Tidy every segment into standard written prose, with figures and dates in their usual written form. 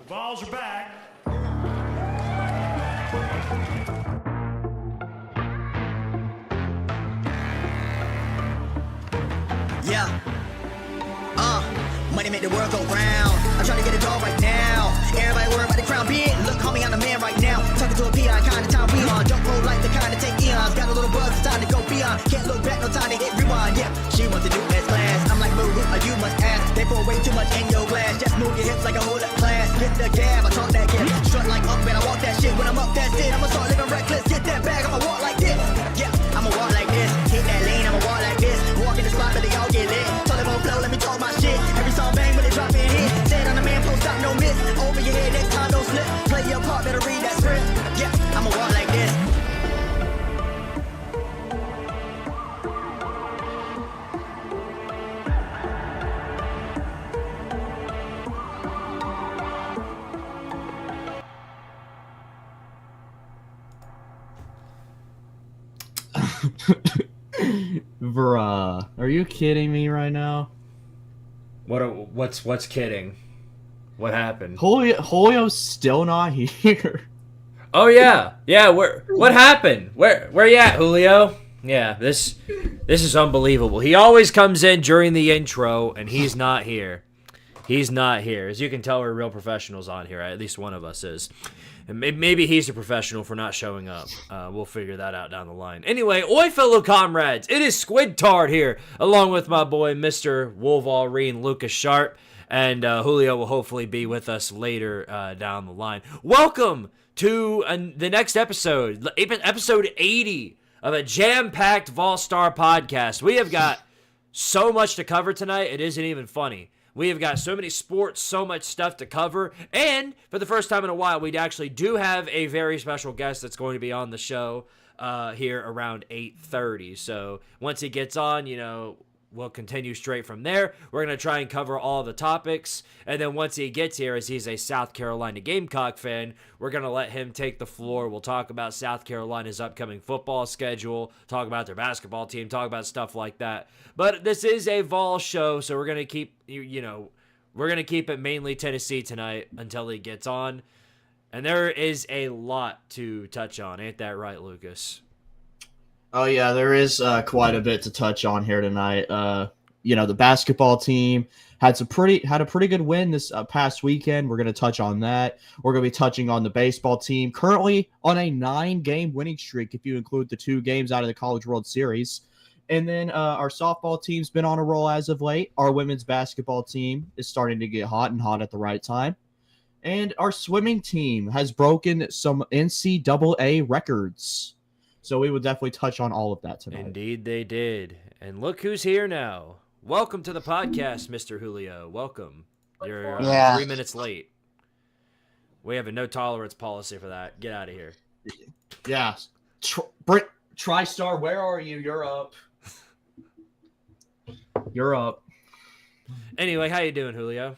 The Vols are back. Yeah. Money make the world go round. I'm trying to get it all right now. Everybody worry about the crown being. Look, homie, I'm the man right now. Talking to a peon, kind of time we on. Jump roll like the kind of take eons. Got a little buzz, it's time to go beyond. Can't look back, no time to hit rewind. Yeah, she wants to do S class. I'm like, move, you must ask. They pour way too much in your glass. Just move your hips like a hold up class. Get the gab, I talk that gap. Strut like up, man, I walk that shit. When I'm up, that's it. I'ma start living reckless. Get that bag, I'ma walk like this. Yeah, I'ma walk like this. Hit that lane, I'ma walk like this. Walk in the spot, but they all get lit. Tell them on flow, let me talk my shit. Every song bang when they drop in hit. Said on the man, post stop, no miss. Over your head, next time, don't slip. Play your part, better read that script. Yeah, I'ma walk like this. Bruh, are you kidding me right now? What's kidding? What happened? Julio's still not here. Oh yeah. What happened? Where you at, Julio? Yeah, this is unbelievable. He always comes in during the intro and he's not here. He's not here. As you can tell, we're real professionals on here. At least one of us is. And maybe he's a professional for not showing up. We'll figure that out down the line. Anyway, oi, fellow comrades. It is Squidtard here, along with my boy, Mr. Wolverine Lucas Sharp. And Julio will hopefully be with us later down the line. Welcome to the next episode, episode 80 of a jam-packed Vol-Star podcast. We have got so much to cover tonight, it isn't even funny. We have got so many sports, so much stuff to cover, and for the first time in a while, we actually do have a very special guest that's going to be on the show here around 8:30. So once he gets on, we'll continue straight from there. We're going to try and cover all the topics, and then once he gets here, as he's a South Carolina Gamecock fan, we're going to let him take the floor. We'll talk about South Carolina's upcoming football schedule, talk about their basketball team, talk about stuff like that. But this is a Vol show, so we're going to keep, we're going to keep it mainly Tennessee tonight until he gets on. And there is a lot to touch on. Ain't that right, Lucas? Oh yeah, there is quite a bit to touch on here tonight. The basketball team had a pretty good win this past weekend. We're going to touch on that. We're going to be touching on the baseball team, currently on a 9-game winning streak if you include the 2 games out of the College World Series. And then our softball team's been on a roll as of late. Our women's basketball team is starting to get hot at the right time. And our swimming team has broken some NCAA records. So we will definitely touch on all of that tonight. Indeed they did. And look who's here now. Welcome to the podcast, Mr. Julio. Welcome. You're 3 minutes late. We have a no tolerance policy for that. Get out of here. Yeah. TriStar, where are you? You're up. You're up. Anyway, how you doing, Julio?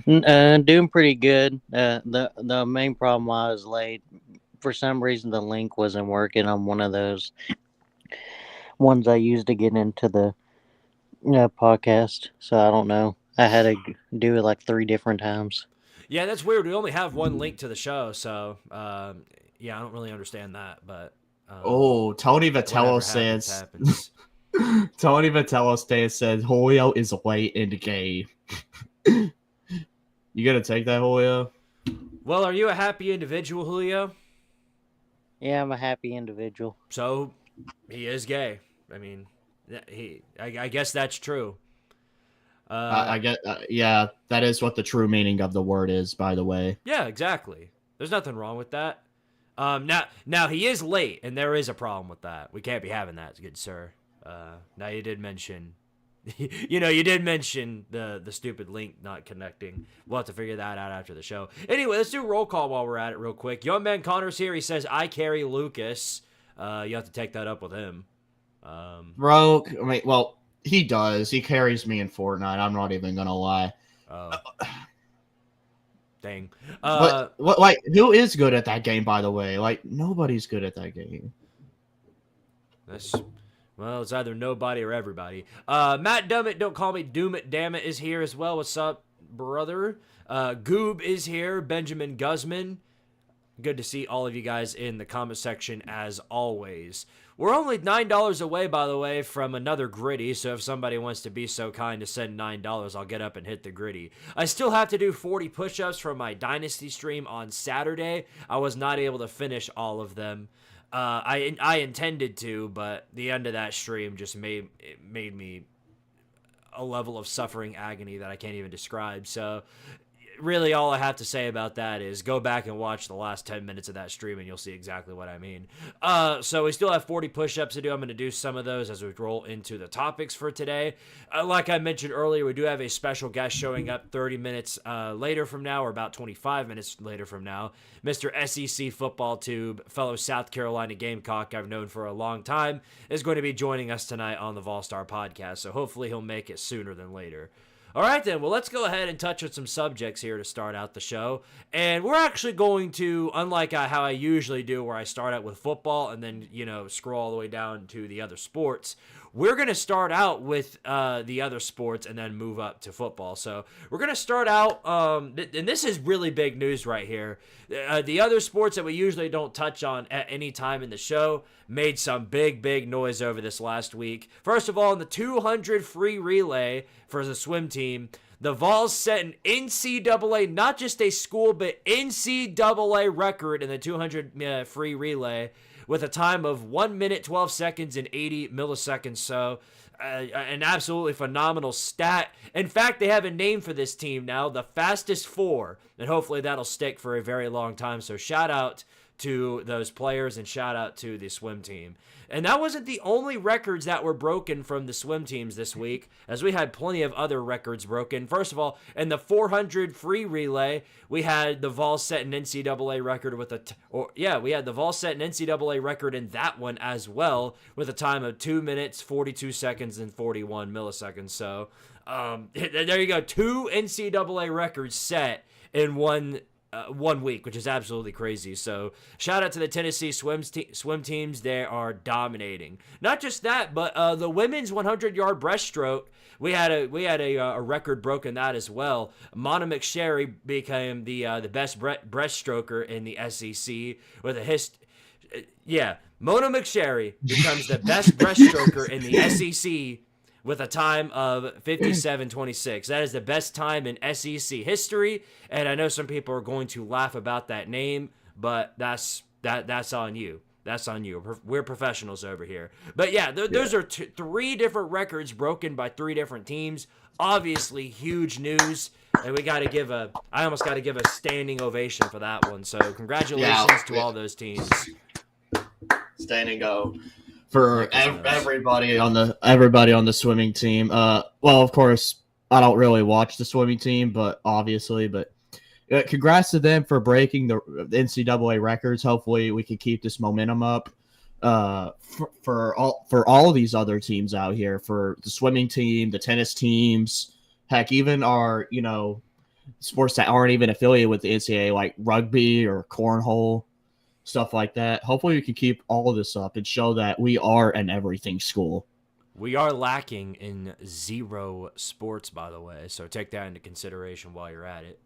Doing pretty good. The main problem why I was late, for some reason the link wasn't working on one of those ones I used to get into the podcast. So I don't know. I had to do it like 3 different times. Yeah, that's weird. We only have one link to the show, so I don't really understand that. But Tony Vitello says. Tony Vitello said Julio is late in the game. You gonna take that, Julio? Well, are you a happy individual, Julio? Yeah, I'm a happy individual. So he is gay. I mean, I guess that's true. I get. Yeah, that is what the true meaning of the word is, by the way. Yeah, exactly. There's nothing wrong with that. Now he is late, and there is a problem with that. We can't be having that, good sir. Now you did mention, you did mention the stupid link not connecting. We'll have to figure that out after the show. Anyway, let's do roll call while we're at it real quick. Young man Connor's here. He says, I carry Lucas. You have to take that up with him. Bro, well, he does. He carries me in Fortnite. I'm not even going to lie. Dang. Who is good at that game, by the way? Like, nobody's good at that game. Well, it's either nobody or everybody. Matt Dummit, don't call me Doom It, damn it, is here as well. What's up, brother? Goob is here. Benjamin Guzman. Good to see all of you guys in the comment section as always. We're only $9 away, by the way, from another gritty, so if somebody wants to be so kind to send $9, I'll get up and hit the gritty. I still have to do 40 push-ups for my Dynasty stream on Saturday. I was not able to finish all of them. I intended to, but the end of that stream just made me a level of suffering agony that I can't even describe. So really all I have to say about that is go back and watch the last 10 minutes of that stream and you'll see exactly what I mean. So we still have 40 push-ups to do. I'm going to do some of those as we roll into the topics for today. Like I mentioned earlier, we do have a special guest showing up 30 minutes later from now, or about 25 minutes later from now. Mr. SEC FootballTube, fellow South Carolina Gamecock I've known for a long time, is going to be joining us tonight on the Volstar podcast. So hopefully he'll make it sooner than later. All right, then. Well, let's go ahead and touch on some subjects here to start out the show. And we're actually going to, unlike how I usually do, where I start out with football and then, scroll all the way down to the other sports, we're going to start out with the other sports and then move up to football. So we're going to start out, and this is really big news right here. The other sports that we usually don't touch on at any time in the show made some big noise over this last week. First of all, in the 200 free relay for the swim team, the Vols set an NCAA, not just a school, but NCAA record in the 200 free relay with a time of 1 minute, 12 seconds, and 80 milliseconds. So an absolutely phenomenal stat. In fact, they have a name for this team now, the Fastest Four, and hopefully that'll stick for a very long time. So shout out to those players and shout out to the swim team. And that wasn't the only records that were broken from the swim teams this week, as we had plenty of other records broken. First of all, in the 400 free relay, we had the Vols set an NCAA record with we had the Vols set an NCAA record in that one as well, with a time of 2 minutes, 42 seconds, and 41 milliseconds. So there you go, 2 NCAA records set in one week, which is absolutely crazy. So shout out to the Tennessee swim teams. They are dominating. Not just that, but the women's 100-yard breaststroke, we had a record broken that as well. Mona McSherry became the best breaststroker in the SEC with a Mona McSherry becomes the best breaststroker in the SEC with a time of 57.26. That is the best time in SEC history, and I know some people are going to laugh about that name, but that's on you. That's on you. We're professionals over here. But yeah, those are 3 different records broken by 3 different teams. Obviously, huge news, and I almost got to give a standing ovation for that one. So congratulations to all those teams. Standing go for everybody on the swimming team. Well, of course, I don't really watch the swimming team, but congrats to them for breaking the NCAA records. Hopefully, we can keep this momentum up for all of these other teams out here, for the swimming team, the tennis teams, heck, even our sports that aren't even affiliated with the NCAA, like rugby or cornhole. Stuff like that. Hopefully we can keep all of this up and show that we are an everything school. We are lacking in 0 sports, by the way, so take that into consideration while you're at it.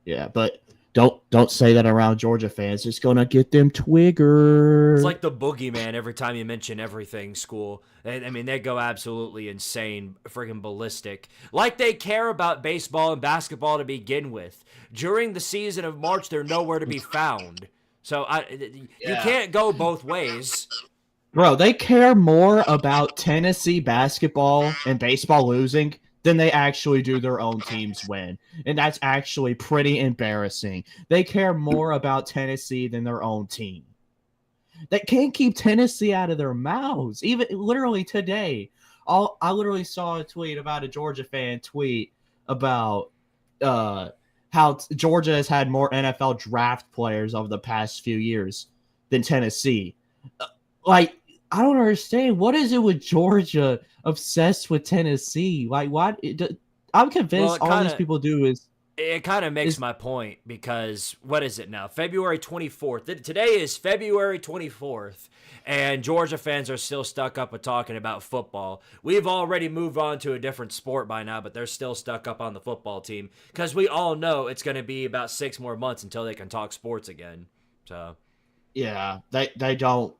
Yeah, but don't say that around Georgia fans. It's gonna get them twiggered. It's like the boogeyman every time you mention everything school. They go absolutely insane, freaking ballistic. Like they care about baseball and basketball to begin with. During the season of March, they're nowhere to be found. So you can't go both ways. Bro, they care more about Tennessee basketball and baseball losing than they actually do their own teams win. And that's actually pretty embarrassing. They care more about Tennessee than their own team. They can't keep Tennessee out of their mouths. Even literally today, I literally saw a tweet about a Georgia fan tweet about how Georgia has had more NFL draft players over the past few years than Tennessee. I don't understand. What is it with Georgia obsessed with Tennessee? Like, what? I'm convinced all these people do is It kind of makes my point because what is it now? February 24th. Today is February 24th, and Georgia fans are still stuck up with talking about football. We've already moved on to a different sport by now, but they're still stuck up on the football team because we all know it's going to be about 6 more months until they can talk sports again. So, Yeah, they don't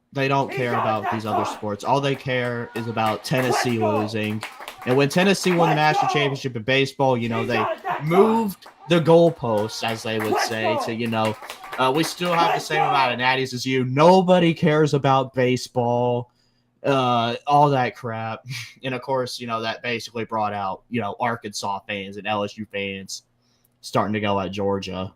care about these other sports. All they care is about Tennessee losing. And when Tennessee won the national championship in baseball, you know, they moved the goalposts, as they would say, to, you know, we still have the same amount of natties as you. Nobody cares about baseball, all that crap. And, of course, you know, that basically brought out, you know, Arkansas fans and LSU fans starting to go at Georgia.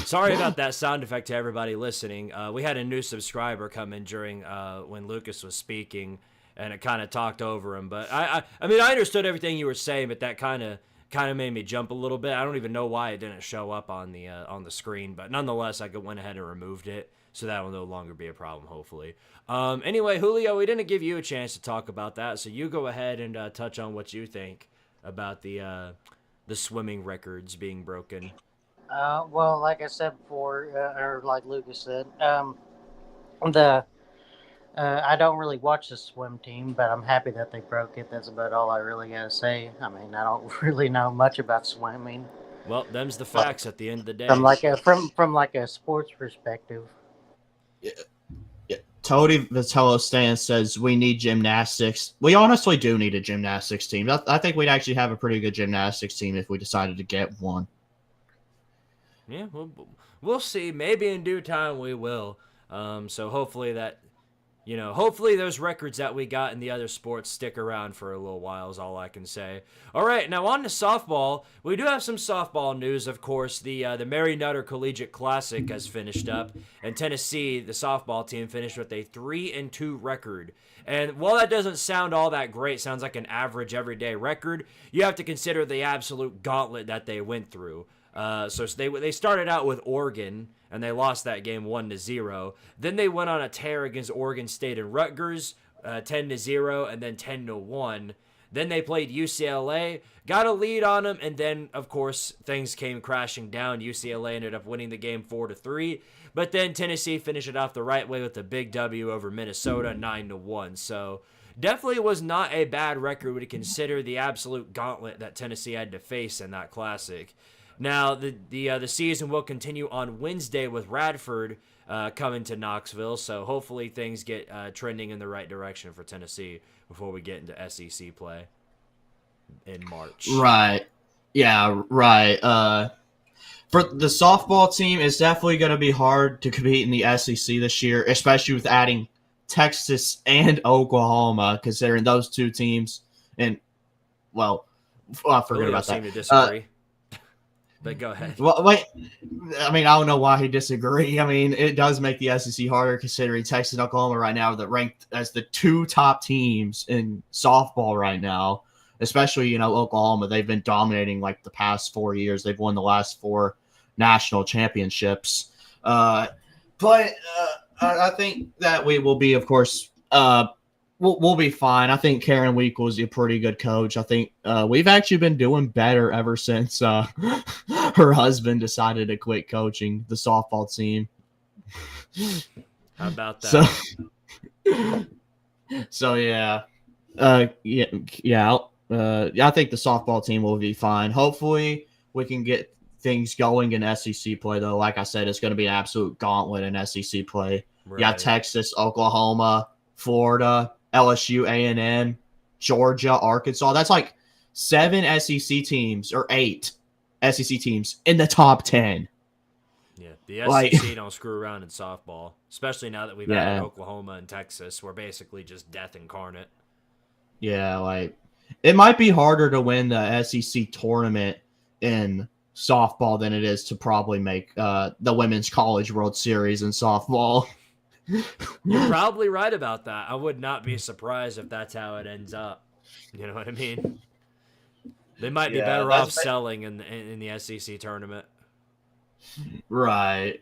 Sorry about that sound effect to everybody listening. We had a new subscriber come in during when Lucas was speaking, and it kind of talked over him. But I mean, I understood everything you were saying, but that kind of made me jump a little bit. I don't even know why it didn't show up on the screen, but nonetheless, I went ahead and removed it, so that will no longer be a problem, hopefully. Anyway, Julio, we didn't give you a chance to talk about that, so you go ahead and touch on what you think about the swimming records being broken. Well, like I said before, or like Lucas said, the I don't really watch the swim team, but I'm happy that they broke it. That's about all I really gotta say. I mean, I don't really know much about swimming. Well, them's the facts at the end of the day. From like a sports perspective. Yeah. Tony Vitello Stan says we need gymnastics. We honestly do need a gymnastics team. I think we'd actually have a pretty good gymnastics team if we decided to get one. Yeah, we'll see. Maybe in due time we will. So hopefully hopefully those records that we got in the other sports stick around for a little while is all I can say. All right, now on to softball. We do have some softball news, of course. The Mary Nutter Collegiate Classic has finished up, and Tennessee, the softball team, finished with a 3-2 record. And while that doesn't sound all that great, sounds like an average everyday record, you have to consider the absolute gauntlet that they went through. So they started out with Oregon, and they lost that game 1-0. Then they went on a tear against Oregon State and Rutgers, 10-0, and then 10-1. Then they played UCLA, got a lead on them, and then, of course, things came crashing down. UCLA ended up winning the game 4-3, but then Tennessee finished it off the right way with a big W over Minnesota, 9-1. So definitely was not a bad record when you consider the absolute gauntlet that Tennessee had to face in that classic. Now, the season will continue on Wednesday with Radford coming to Knoxville, so hopefully things get trending in the right direction for Tennessee before we get into SEC play in March. Right. Yeah, right. For the softball team, it's definitely going to be hard to compete in the SEC this year, especially with adding Texas and Oklahoma, considering those two teams. And, well, I forget about that. Seem to disagree. But go ahead. Well, wait. I mean, I don't know why he disagree. I mean, it does make the SEC harder considering Texas and Oklahoma right now are ranked as the two top teams in softball right now. Especially, you know, Oklahoma. They've been dominating like the past 4 years. They've won the last 4 national championships. I think that we will be, of course, we'll be fine. I think Karen Week was a pretty good coach. I think we've actually been doing better ever since her husband decided to quit coaching the softball team. How about that? So yeah. I think the softball team will be fine. Hopefully we can get things going in SEC play, though. Like I said, it's going to be an absolute gauntlet in SEC play. Right. You got Texas, Oklahoma, Florida, LSU, A&M, Georgia, Arkansas. That's like 7 SEC teams or 8 SEC teams in the top 10. Yeah, the SEC don't screw around in softball, especially now that we've added Oklahoma and Texas. We're basically just death incarnate. Yeah, like it might be harder to win the SEC tournament in softball than it is to probably make the Women's College World Series in softball. You're probably right about that. I would not be surprised if that's how it ends up. You know what I mean? They might be better off selling in the SEC tournament. Right.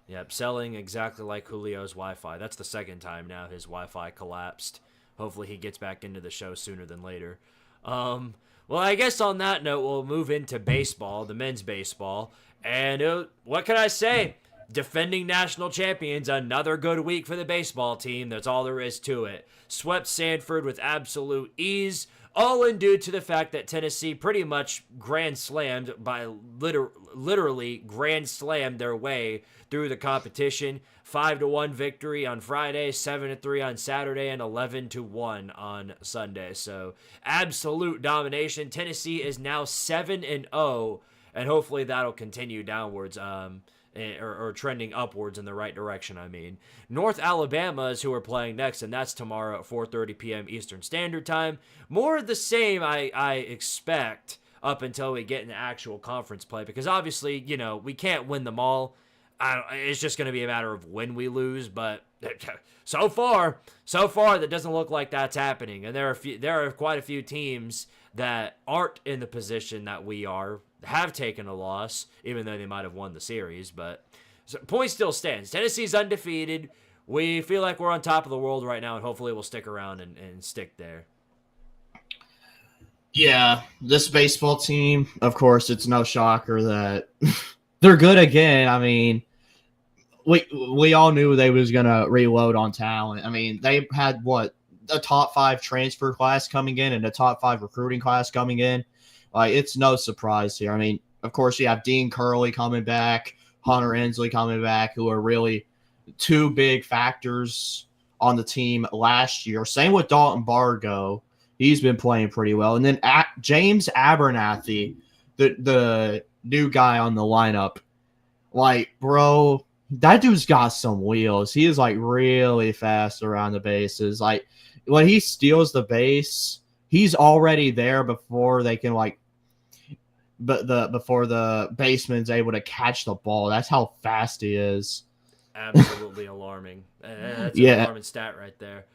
Yep, selling exactly like Julio's Wi-Fi. That's the second time now his Wi-Fi collapsed. Hopefully he gets back into the show sooner than later. Well, I guess on that note, we'll move into baseball, the men's baseball. And what can I say? Defending national champions, another good week for the baseball team. That's all there is to it. Swept Sanford with absolute ease, all in due to the fact that Tennessee pretty much grand slammed by literally grand slammed their way through the competition. 5-1 victory on Friday, 7-3 on Saturday, and 11-1 on Sunday. So absolute domination. Tennessee is now 7-0, and hopefully that'll continue downwards. Or trending upwards in the right direction, I mean. North Alabama is who we're playing next, and that's tomorrow at 4:30 p.m. Eastern Standard Time. More of the same, I expect, up until we get into actual conference play, because obviously, we can't win them all. It's just going to be a matter of when we lose, but so far, that doesn't look like that's happening. And there are quite a few teams that aren't in the position that we have taken a loss, even though they might have won the series. But point still stands. Tennessee's undefeated. We feel like we're on top of the world right now, and hopefully we'll stick around and stick there. Yeah, this baseball team, of course, it's no shocker that they're good again. I mean, we all knew they was going to reload on talent. I mean, they had, a top 5 transfer class coming in and a top 5 recruiting class coming in. It's no surprise here. I mean, of course, you have Dean Curley coming back, Hunter Ensley coming back, who are really 2 big factors on the team last year. Same with Dalton Bargo. He's been playing pretty well. And then James Abernathy, the new guy on the lineup. Bro, that dude's got some wheels. He is, really fast around the bases. When he steals the base, he's already there before they can, before the baseman's able to catch the ball. That's how fast he is. Absolutely alarming. That's an alarming stat right there.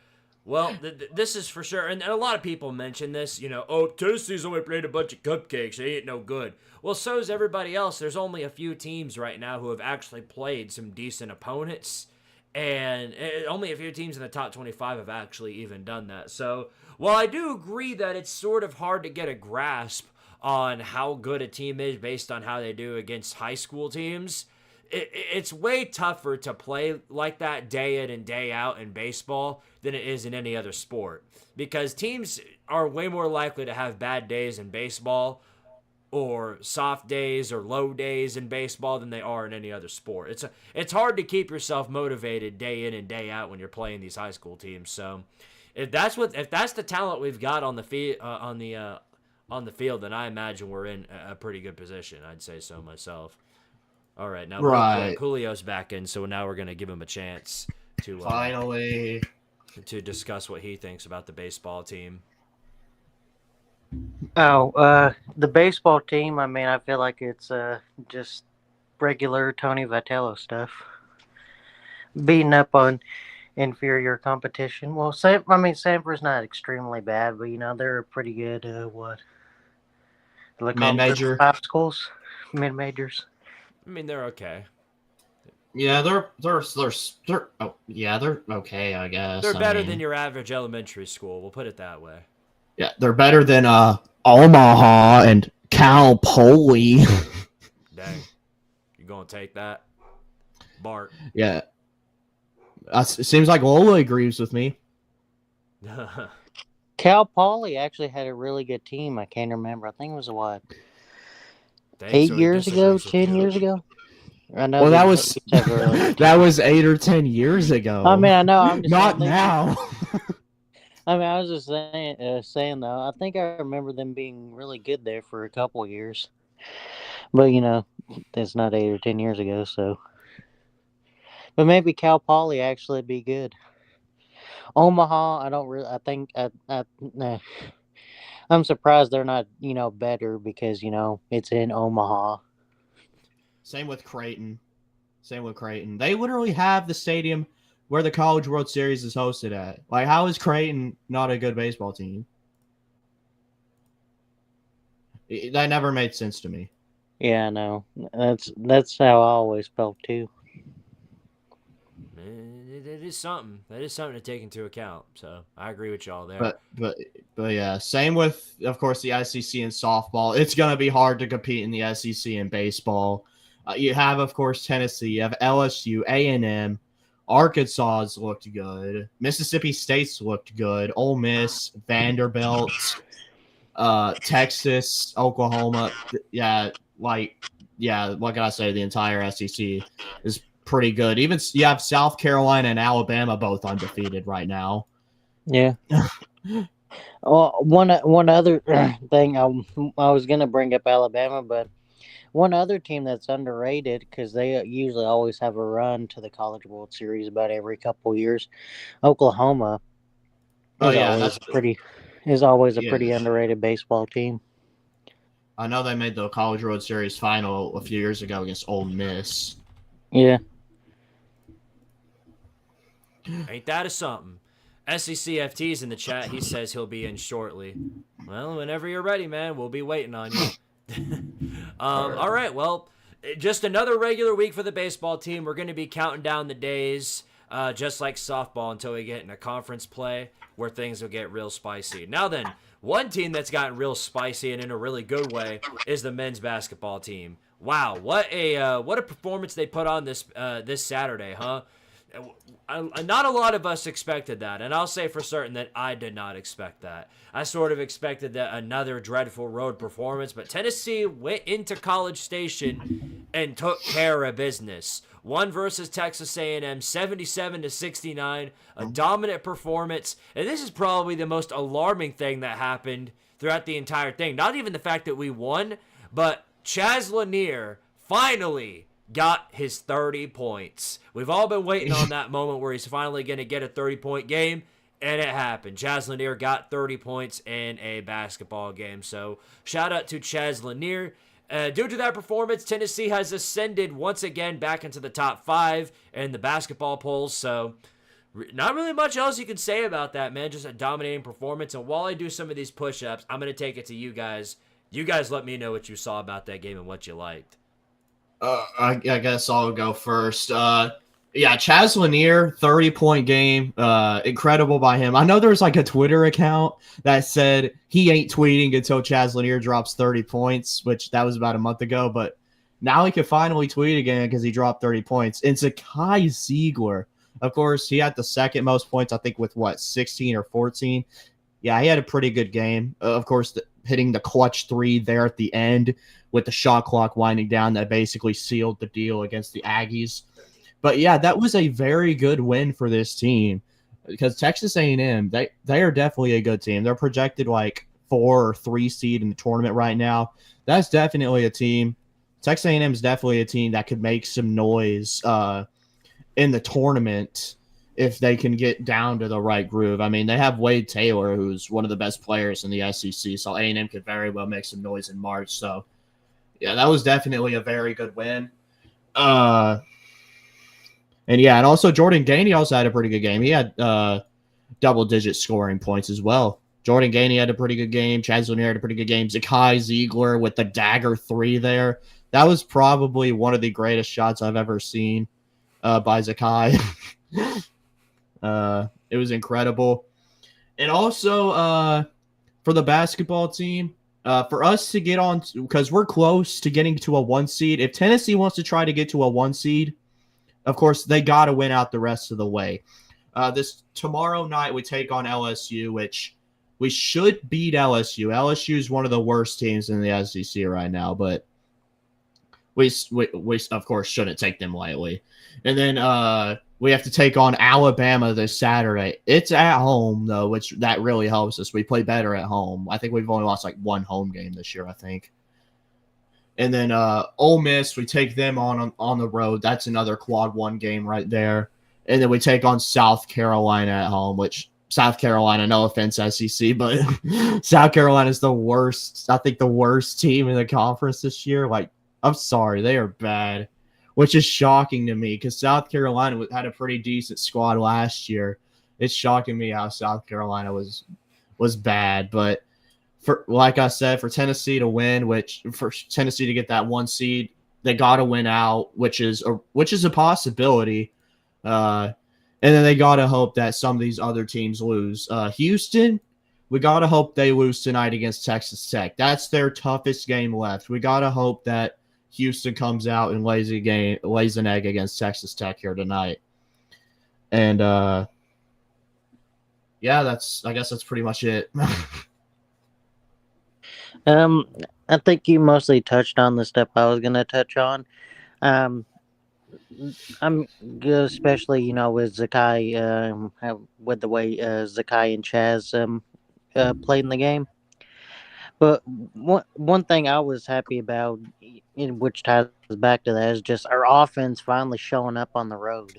Well, this is for sure, and a lot of people mention this, Tennessee's only played a bunch of cupcakes. They ain't no good. Well, so is everybody else. There's only a few teams right now who have actually played some decent opponents, and only a few teams in the top 25 have actually even done that. So, while I do agree that it's sort of hard to get a grasp on how good a team is based on how they do against high school teams, it's way tougher to play like that day in and day out in baseball than it is in any other sport, because teams are way more likely to have bad days in baseball or soft days or low days in baseball than they are in any other sport. It's hard to keep yourself motivated day in and day out when you're playing these high school teams. So if that's the talent we've got on the field, then I imagine we're in a pretty good position. I'd say so myself. All right, now Julio's back in, so now we're going to give him a chance to finally to discuss what he thinks about the baseball team. The baseball team, I mean, I feel like it's just regular Tony Vitello stuff. Beating up on inferior competition. Well, Sanford's not extremely bad, but, they're a pretty good, mid-major? 5 schools? Mid-majors. I mean, they're okay. Yeah, they're okay, I guess. They're better than your average elementary school. We'll put it that way. Yeah, they're better than Omaha and Cal Poly. Dang, you gonna take that, Bart? Yeah, it seems like Lola agrees with me. Cal Poly actually had a really good team. I can't remember. I think it was 8 years ago, 10 years ago. I know. Well, that was 8 or 10 years ago. I mean, I know. I'm just not now. I mean, I was just saying though. I think I remember them being really good there for a couple of years, but it's not 8 or 10 years ago. So, but maybe Cal Poly actually be good. Omaha, I don't really. I think I'm surprised they're not, better because, it's in Omaha. Same with Creighton. They literally have the stadium where the College World Series is hosted at. How is Creighton not a good baseball team? That never made sense to me. Yeah, I know. That's how I always felt too. it is something. That is something to take into account. So I agree with y'all there. But yeah, same with, of course, the SEC and softball. It's going to be hard to compete in the SEC and baseball. You have, of course, Tennessee. You have LSU, A&M. Arkansas's looked good. Mississippi State's looked good. Ole Miss, Vanderbilt, Texas, Oklahoma. What can I say? The entire SEC is pretty good. Even you have South Carolina and Alabama both undefeated right now. Yeah. Well, one other thing, I was gonna bring up Alabama, but one other team that's underrated because they usually always have a run to the College World Series about every couple years. Oklahoma is always a pretty underrated baseball team. I know they made the College World Series final a few years ago against Ole Miss. Yeah. Ain't that a something? SECFT's in the chat. He says he'll be in shortly. Well, whenever you're ready, man, we'll be waiting on you. All right, well, just another regular week for the baseball team. We're going to be counting down the days, just like softball, until we get in a conference play where things will get real spicy. Now then, one team that's gotten real spicy and in a really good way is the men's basketball team. Wow, what a performance they put on this Saturday, huh? Not a lot of us expected that, and I'll say for certain that I did not expect that. I sort of expected that another dreadful road performance, but Tennessee went into College Station and took care of business. One versus Texas A&M, 77-69, a dominant performance, and this is probably the most alarming thing that happened throughout the entire thing. Not even the fact that we won, but Chaz Lanier finally got his 30 points. We've all been waiting on that moment where he's finally going to get a 30-point game, and it happened. Chaz Lanier got 30 points in a basketball game. So shout out to Chaz Lanier. Due to that performance, Tennessee has ascended once again back into the top 5 in the basketball polls. So not really much else you can say about that, man. Just a dominating performance. And while I do some of these push-ups, I'm going to take it to you guys. You guys let me know what you saw about that game and what you liked. I guess I'll go first. Chaz Lanier, 30-point game. Incredible by him. I know there's like a Twitter account that said he ain't tweeting until Chaz Lanier drops 30 points, which that was about a month ago, but now he can finally tweet again because he dropped 30 points. And Zakai Ziegler, of course, he had the second most points, I think, with 16 or 14. Yeah, he had a pretty good game. Of course, hitting the clutch 3 there at the end with the shot clock winding down that basically sealed the deal against the Aggies. But yeah, that was a very good win for this team because Texas A&M, they are definitely a good team. They're projected like 4 or 3 seed in the tournament right now. That's definitely a team. Texas A&M is definitely a team that could make some noise in the tournament if they can get down to the right groove. I mean, they have Wade Taylor, who's one of the best players in the SEC, so A&M could very well make some noise in March. So, yeah, that was definitely a very good win. And also Jordan Gainey also had a pretty good game. He had double-digit scoring points as well. Jordan Gainey had a pretty good game. Chaz Lanier had a pretty good game. Zakai Ziegler with the dagger 3 there. That was probably one of the greatest shots I've ever seen by Zakai. It was incredible. And also for the basketball team, for us to get on, because we're close to getting to a 1 seed. If Tennessee wants to try to get to a 1 seed, of course, they got to win out the rest of the way. This tomorrow night, we take on LSU, which we should beat LSU. LSU is one of the worst teams in the SEC right now, but we of course shouldn't take them lightly. And then we have to take on Alabama this Saturday. It's at home though, which that really helps us. We play better at home. I think we've only lost like 1 home game this year, I think. And then Ole Miss, we take them on the road. That's another quad 1 game right there. And then we take on South Carolina at home, which South Carolina, no offense, SEC, but South Carolina is the worst, I think the worst team in the conference this year. Like, I'm sorry, they are bad, which is shocking to me because South Carolina had a pretty decent squad last year. It's shocking me how South Carolina was bad, but like I said, for Tennessee to win, for Tennessee to get that 1 seed, they got to win out, which is a possibility. And then they got to hope that some of these other teams lose. Houston, we got to hope they lose tonight against Texas Tech. That's their toughest game left. We got to hope that Houston comes out and lays an egg against Texas Tech here tonight. And, yeah, I guess that's pretty much it. I think you mostly touched on the stuff I was going to touch on. I'm especially, with Zakai, with the way Zakai and Chaz played in the game. But one thing I was happy about, which ties back to that, is just our offense finally showing up on the road.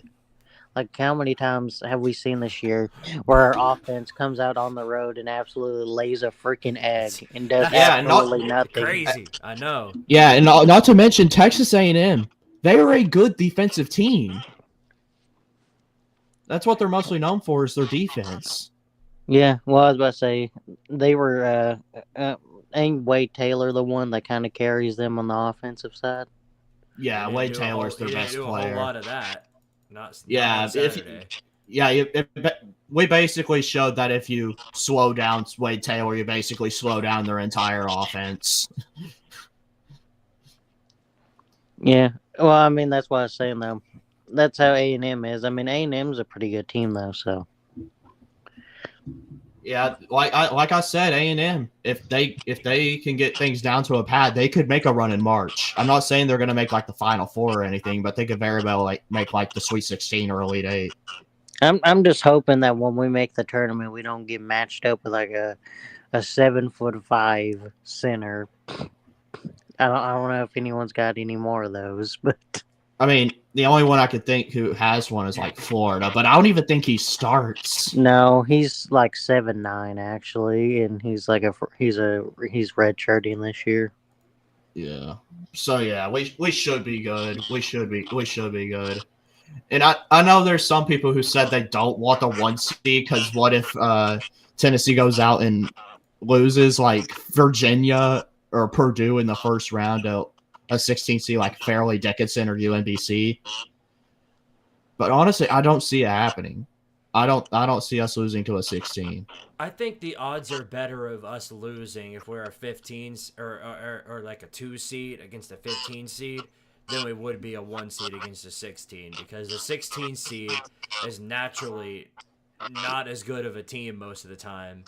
Like, how many times have we seen this year where our offense comes out on the road and absolutely lays a freaking egg and does absolutely nothing? Crazy, I know. Yeah, and not to mention Texas A&M. They are a good defensive team. That's what they're mostly known for, is their defense. Yeah, well, I was about to say, they were, ain't Wade Taylor the one that kind of carries them on the offensive side? Yeah, Wade Taylor's their best player. A whole lot of that. We basically showed that if you slow down Wade Taylor, you basically slow down their entire offense. Yeah, well, I mean, that's what I was saying, though. That's how A&M is. I mean, A&M's a pretty good team, though, so. Yeah, like I said, A&M, if they can get things down to a pad, they could make a run in March. I'm not saying they're going to make like the Final Four or anything, but they could very well make like the Sweet 16 or Elite 8. I'm just hoping that when we make the tournament, we don't get matched up with like a 7'5" center. I don't know if anyone's got any more of those, but I mean, the only one I could think who has one is like Florida, but I don't even think he starts. No, he's like 7'9" actually, and he's redshirting this year. Yeah. So yeah, we should be good. We should be good. And I know there's some people who said they don't want the 1 seed because what if Tennessee goes out and loses like Virginia or Purdue in the first round of a 16 seed like Fairleigh Dickinson or UMBC. But honestly, I don't see it happening. I don't see us losing to a 16. I think the odds are better of us losing if we're a 15 or like a 2 seed against a 15 seed than we would be a 1 seed against a 16, because the 16 seed is naturally not as good of a team most of the time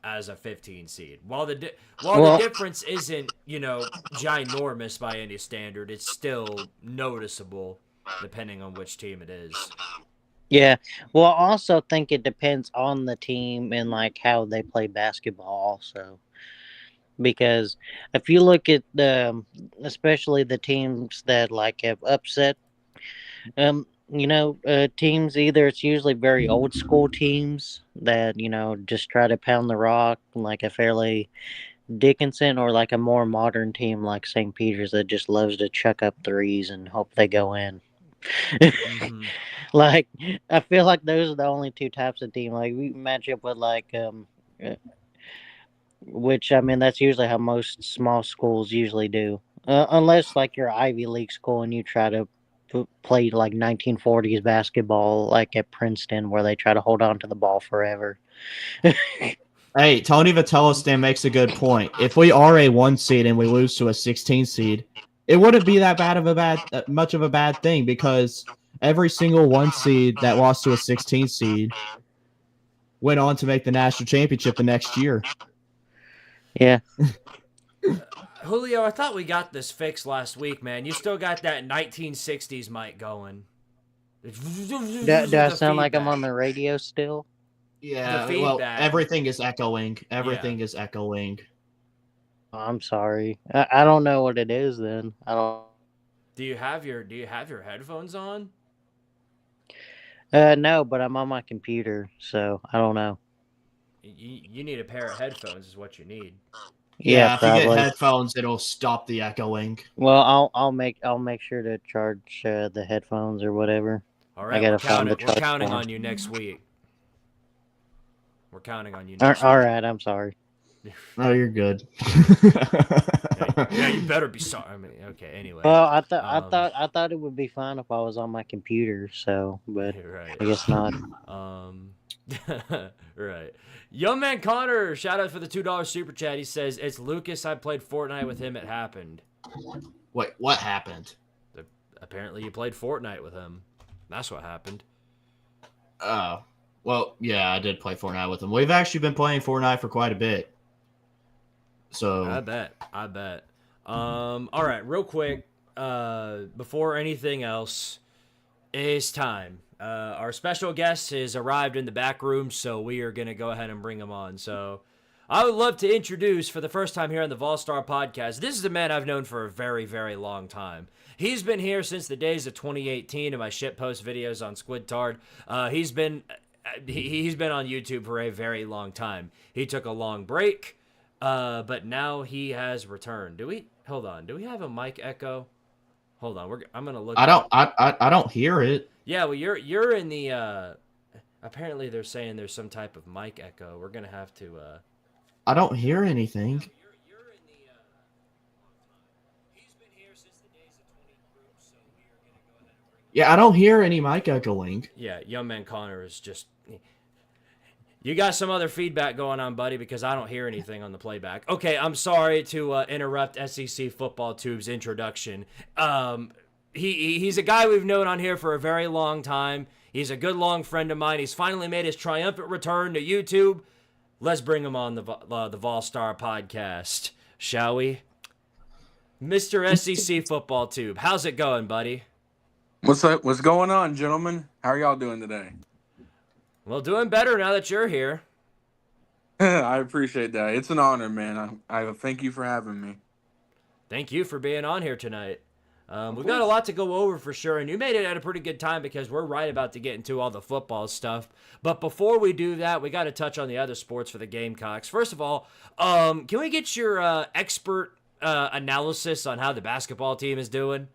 as a 15 seed. While the difference isn't, ginormous by any standard, it's still noticeable depending on which team it is. Yeah. Well, I also think it depends on the team and like how they play basketball also. Because if you look at especially the teams that like have upset teams, either it's usually very old school teams that, just try to pound the rock, like a Fairleigh Dickinson, or like a more modern team like St. Peter's that just loves to chuck up threes and hope they go in. Mm-hmm. Like, I feel like those are the only two types of team. Like, we match up with like, which, I mean, that's usually how most small schools usually do. Unless like you're Ivy League school and you try to play like 1940s basketball, like at Princeton, where they try to hold on to the ball forever. Hey, Tony Vitello makes a good point. If we are a 1 seed and we lose to a 16 seed, it wouldn't be that much of a bad thing, because every single 1 seed that lost to a 16 seed went on to make the national championship the next year. Yeah. Julio, I thought we got this fixed last week, man. You still got that 1960s mic going. Do I sound like I'm on the radio still? Yeah, well, everything is echoing. Is echoing. Oh, I'm sorry. I don't know what it is then. I don't. Do you have your headphones on? No, but I'm on my computer, so I don't know. You need a pair of headphones is what you need. Yeah, if you get headphones, it'll stop the echoing. Well, I'll make sure to charge the headphones or whatever. All right, we're counting on you next week. We're counting on you next week. All right, I'm sorry. Oh, you're good. Yeah, you better be sorry. I mean, okay. Anyway. Well, I thought it would be fine if I was on my computer. So, but Right. I guess not. Right. Young man Connor, shout out for the $2 super chat. He says, "It's Lucas. I played Fortnite with him. It happened." Wait, what happened? Apparently, you played Fortnite with him. That's what happened. Oh, well, yeah, I did play Fortnite with him. We've actually been playing Fortnite for quite a bit. So I bet. All right, real quick, before anything else, it's time. Our special guest has arrived in the back room, so we are going to go ahead and bring him on. So I would love to introduce, for the first time here on the Volstar podcast, this is a man I've known for a very, very long time. He's been here since the days of 2018 in my shitpost videos on Squidtard. He's been on YouTube for a very long time. He took a long break, but now he has returned. Hold on. Do we have a mic echo? Hold on. I'm gonna look. I don't hear it. Yeah, well, you're in the. Apparently, they're saying there's some type of mic echo. We're gonna have to. I don't hear anything. You're in the. He's been here since the days of 20 groups, so we are gonna go ahead and bring. Yeah, I don't hear any mic echoing. Yeah, young man Connor is just. You got some other feedback going on, buddy, because I don't hear anything on the playback. Okay, I'm sorry to interrupt SEC FootballTube's introduction. He's a guy we've known on here for a very long time. He's a good long friend of mine. He's finally made his triumphant return to YouTube. Let's bring him on the Volstar podcast, shall we? Mr. SEC FootballTube, how's it going, buddy? What's up? What's going on, gentlemen? How are y'all doing today? Well, doing better now that you're here. I appreciate that. It's an honor, man. I thank you for having me. Thank you for being on here tonight. We've got a lot to go over for sure, and you made it at a pretty good time because we're right about to get into all the football stuff. But before we do that, we got to touch on the other sports for the Gamecocks. First of all, can we get your expert analysis on how the basketball team is doing?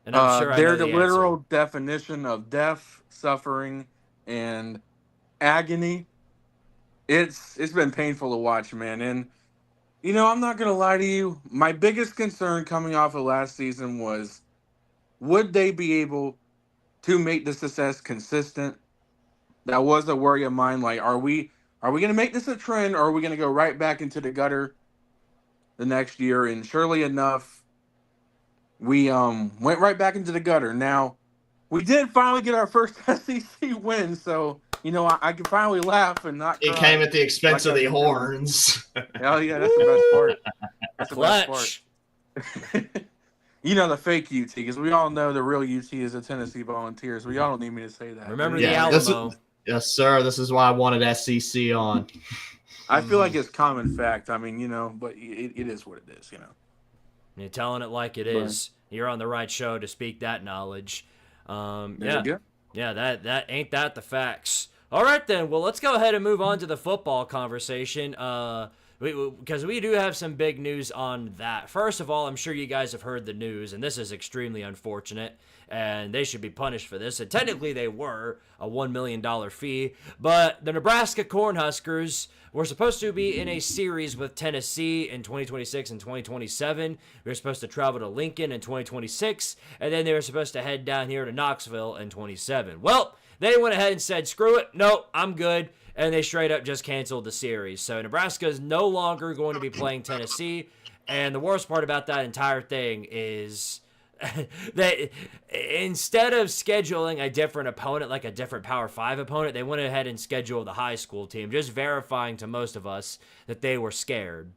And I'm sure they're I know the the literal answer. definition of death, suffering, and agony. It's been painful to watch, man. And I'm not gonna lie to you. My biggest concern coming off of last season was, would they be able to make the success consistent? That was a worry of mine. Like, are we gonna make this a trend, or are we gonna go right back into the gutter the next year? And surely enough, we went right back into the gutter. Now, we did finally get our first SEC win, so I can finally laugh and not cry. It came at the expense like of the I- horns. Oh yeah, that's the best part. That's the best Clutch. part. The fake UT, because we all know the real UT is the Tennessee Volunteers. Y'all don't need me to say that. Remember Yeah, the this Alamo. Yes, sir. This is why I wanted SEC on. I feel like it's common fact. I mean, but it is what it is. You're telling it like it is. You're on the right show to speak that knowledge. There Yeah. you go. Yeah, that ain't that the facts. All right, then. Well, let's go ahead and move on to the football conversation. Because we do have some big news on that. First of all, I'm sure you guys have heard the news, and this is extremely unfortunate, and they should be punished for this. And technically, they were a $1 million fee, but the Nebraska Cornhuskers were supposed to be in a series with Tennessee in 2026 and 2027. We were supposed to travel to Lincoln in 2026, and then they were supposed to head down here to Knoxville in 27. Well, they went ahead and said, screw it, no, I'm good, and they straight up just canceled the series. So Nebraska is no longer going to be playing Tennessee, and the worst part about that entire thing is that instead of scheduling a different opponent, like a different Power 5 opponent, they went ahead and scheduled the high school team, just verifying to most of us that they were scared.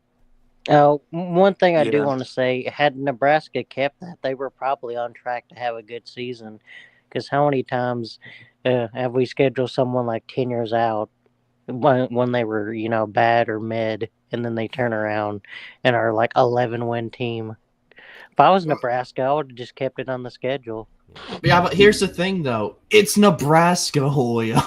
One thing I do Yeah. want to say, had Nebraska kept that, they were probably on track to have a good season. Because how many times have we scheduled someone like 10 years out when they were, bad or mid, and then they turn around and are like 11-win team? If I was Nebraska, I would have just kept it on the schedule. Yeah, but here's the thing, though. It's Nebraska, Julio.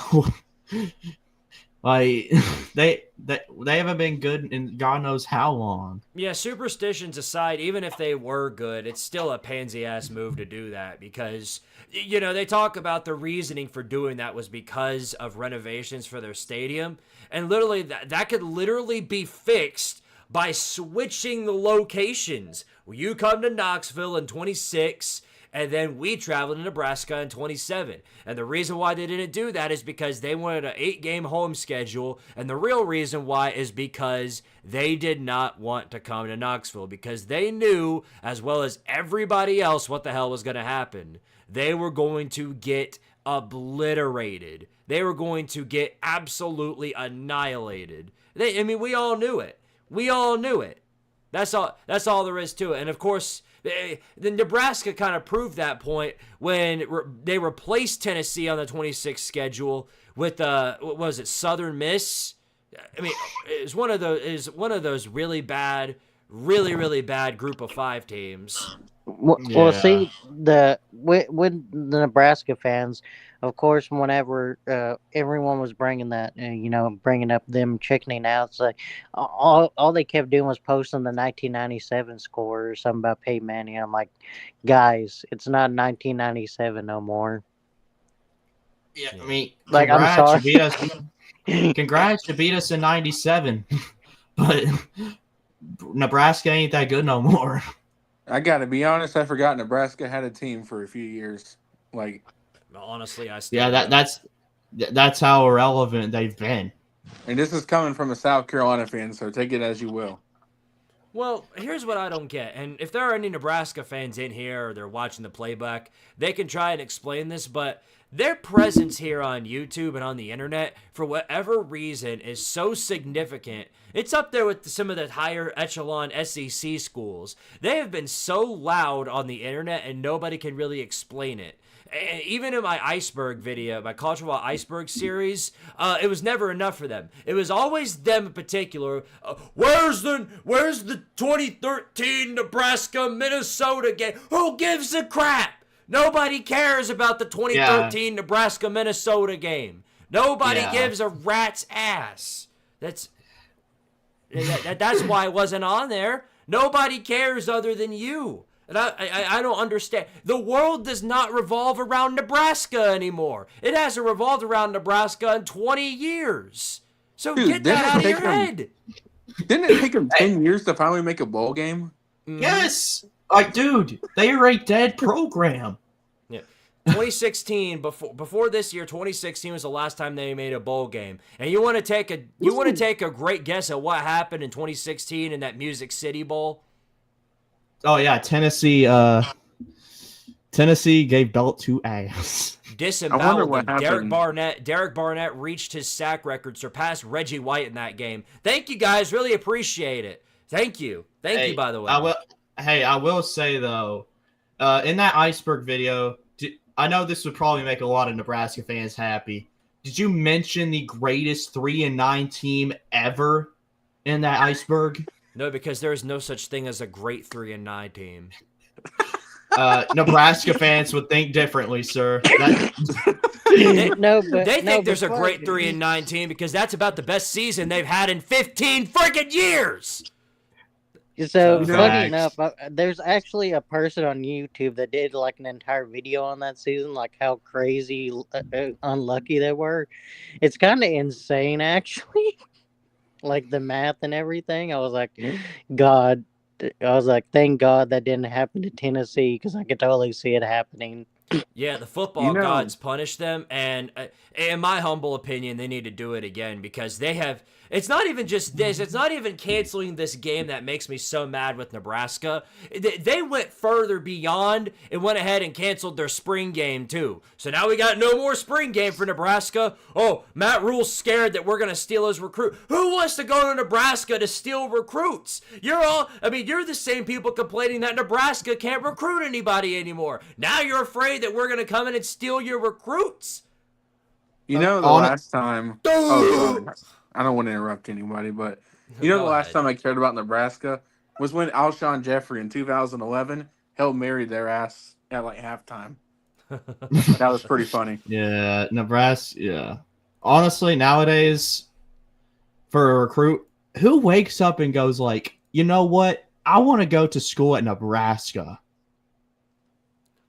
Like they haven't been good in God knows how long. Yeah, superstitions aside, even if they were good, it's still a pansy ass move to do that because they talk about the reasoning for doing that was because of renovations for their stadium, and literally that could literally be fixed by switching the locations. Well, you come to Knoxville in 26 and then we traveled to Nebraska in 27. And the reason why they didn't do that is because they wanted an 8-game home schedule. And the real reason why is because they did not want to come to Knoxville because they knew, as well as everybody else, what the hell was going to happen. They were going to get obliterated. They were going to get absolutely annihilated. We all knew it. We all knew it. That's all there is to it. And of course, the Nebraska kind of proved that point when they replaced Tennessee on the 26th schedule with what was it, Southern Miss? I mean, it's one of those really bad group of 5 teams. Well, see, with the Nebraska fans, of course, whenever everyone was bringing that, bringing up them chickening out, it's like all they kept doing was posting the 1997 score or something about Peyton Manning. I'm like, guys, it's not 1997 no more. Yeah, I mean, like, I'm sorry. Congrats to beat us in 97, but Nebraska ain't that good no more. I gotta be honest, I forgot Nebraska had a team for a few years. Like, honestly, I still that's how irrelevant they've been. And this is coming from a South Carolina fan, so take it as you will. Well, here's what I don't get, and if there are any Nebraska fans in here or they're watching the playback, they can try and explain this, but their presence here on YouTube and on the internet, for whatever reason, is so significant. It's up there with some of the higher echelon SEC schools. They have been so loud on the internet, and nobody can really explain it. And even in my iceberg video, my College Football Iceberg series, it was never enough for them. It was always them in particular. Where's the 2013 Nebraska-Minnesota game? Who gives a crap? Nobody cares about the 2013 Nebraska-Minnesota game. Nobody gives a rat's ass. That's why it wasn't on there. Nobody cares other than you. And I don't understand. The world does not revolve around Nebraska anymore. It hasn't revolved around Nebraska in 20 years. So get that out of your head. Didn't it take them 10 years to finally make a bowl game? Yes. Like, dude, they are a dead program. Yeah. 2016, before this year, 2016 was the last time they made a bowl game. And you want to take a great guess at what happened in 2016 in that Music City Bowl? Oh yeah, Tennessee gave belt to ass. Disemboweled them. Derek Barnett reached his sack record, surpassed Reggie White in that game. Thank you guys, really appreciate it. Thank you, by the way. I will say though, in that iceberg video, I know this would probably make a lot of Nebraska fans happy. Did you mention the greatest 3-9 team ever in that iceberg? No, because there is no such thing as a great 3-9 team. Nebraska fans would think differently, sir. They think there's a great 3-9 team because that's about the best season they've had in 15 freaking years. So funny enough, there's actually a person on YouTube that did like an entire video on that season, like how crazy unlucky they were. It's kind of insane, actually. Like the math and everything. I was like, thank God that didn't happen to Tennessee because I could totally see it happening. Yeah, the football gods punished them, and in my humble opinion, they need to do it again because they have. It's not even just this. It's not even canceling this game that makes me so mad with Nebraska. They went further beyond and went ahead and canceled their spring game too. So now we got no more spring game for Nebraska. Oh, Matt Rule's scared that we're going to steal his recruit. Who wants to go to Nebraska to steal recruits? You're the same people complaining that Nebraska can't recruit anybody anymore. Now you're afraid that we're going to come in and steal your recruits. The last time... Oh, sorry. I don't want to interrupt anybody, but the last time I cared about Nebraska was when Alshon Jeffrey in 2011 held Mary their ass at like halftime. That was pretty funny. Yeah, Nebraska. Yeah, honestly, nowadays for a recruit, who wakes up and goes like, you know what? I want to go to school at Nebraska.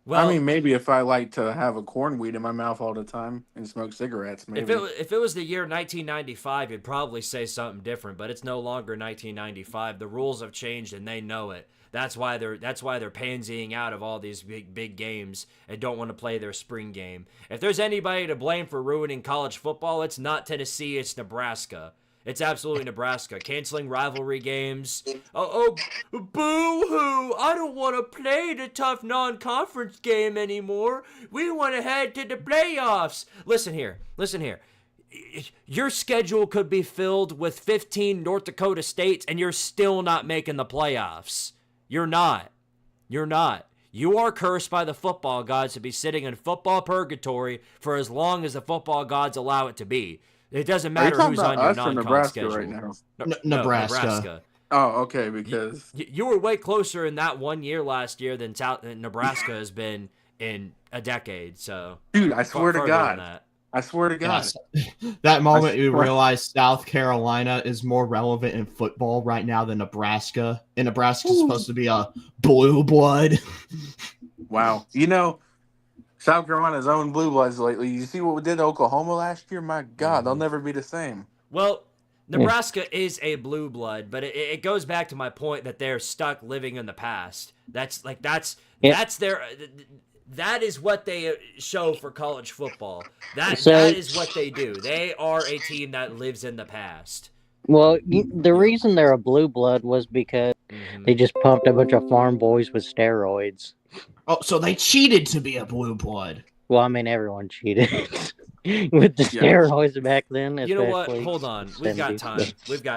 Well, I mean, maybe if I like to have a corn weed in my mouth all the time and smoke cigarettes, maybe. if it was the year 1995, you'd probably say something different. But it's no longer 1995. The rules have changed, and they know it. That's why they're pansying out of all these big games and don't want to play their spring game. If there's anybody to blame for ruining college football, it's not Tennessee, it's Nebraska. It's absolutely Nebraska. Canceling rivalry games. Oh, boo-hoo. I don't want to play the tough non-conference game anymore. We want to head to the playoffs. Listen here. Your schedule could be filled with 15 North Dakota States, and you're still not making the playoffs. You're not. You are cursed by the football gods to be sitting in football purgatory for as long as the football gods allow it to be. It doesn't matter who's on your non-con schedule. Right now? Nebraska. Oh, okay, because you were way closer in that 1 year last year than Nebraska has been in a decade. So, dude, I swear to God. That moment you realize South Carolina is more relevant in football right now than Nebraska. And Nebraska's supposed to be a blue blood. Wow. You know, South Carolina's own blue bloods lately. You see what we did to Oklahoma last year? My God, they'll never be the same. Well, Nebraska is a blue blood, but it goes back to my point that they're stuck living in the past. That's their. That is what they show for college football. That is what they do. They are a team that lives in the past. Well, the reason they're a blue blood was because they just pumped a bunch of farm boys with steroids. Oh, so they cheated to be a blue blood. Well, I mean, everyone cheated with the steroids back then. You know what? Hold on. We've got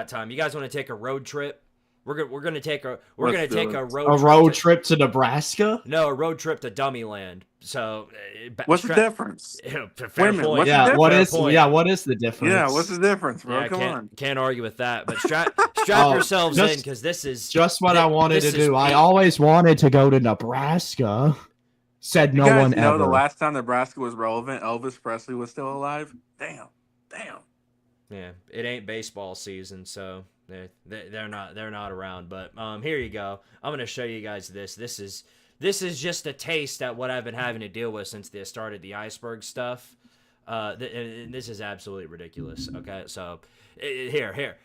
time. You guys want to take a road trip? We're gonna take a road trip to Nebraska. No, a road trip to Dummy Land. So what's the difference? Fair point. What is the difference? Yeah, what's the difference, bro? Yeah, Come on. Can't argue with that. But strap yourselves in because this is just what I wanted to do. I always wanted to go to Nebraska. Said no one ever. The last time Nebraska was relevant, Elvis Presley was still alive. Damn. Yeah, it ain't baseball season, so they're not around. But here you go. I'm gonna show you guys this. This is just a taste at what I've been having to deal with since they started the iceberg stuff. And this is absolutely ridiculous. Okay, so here.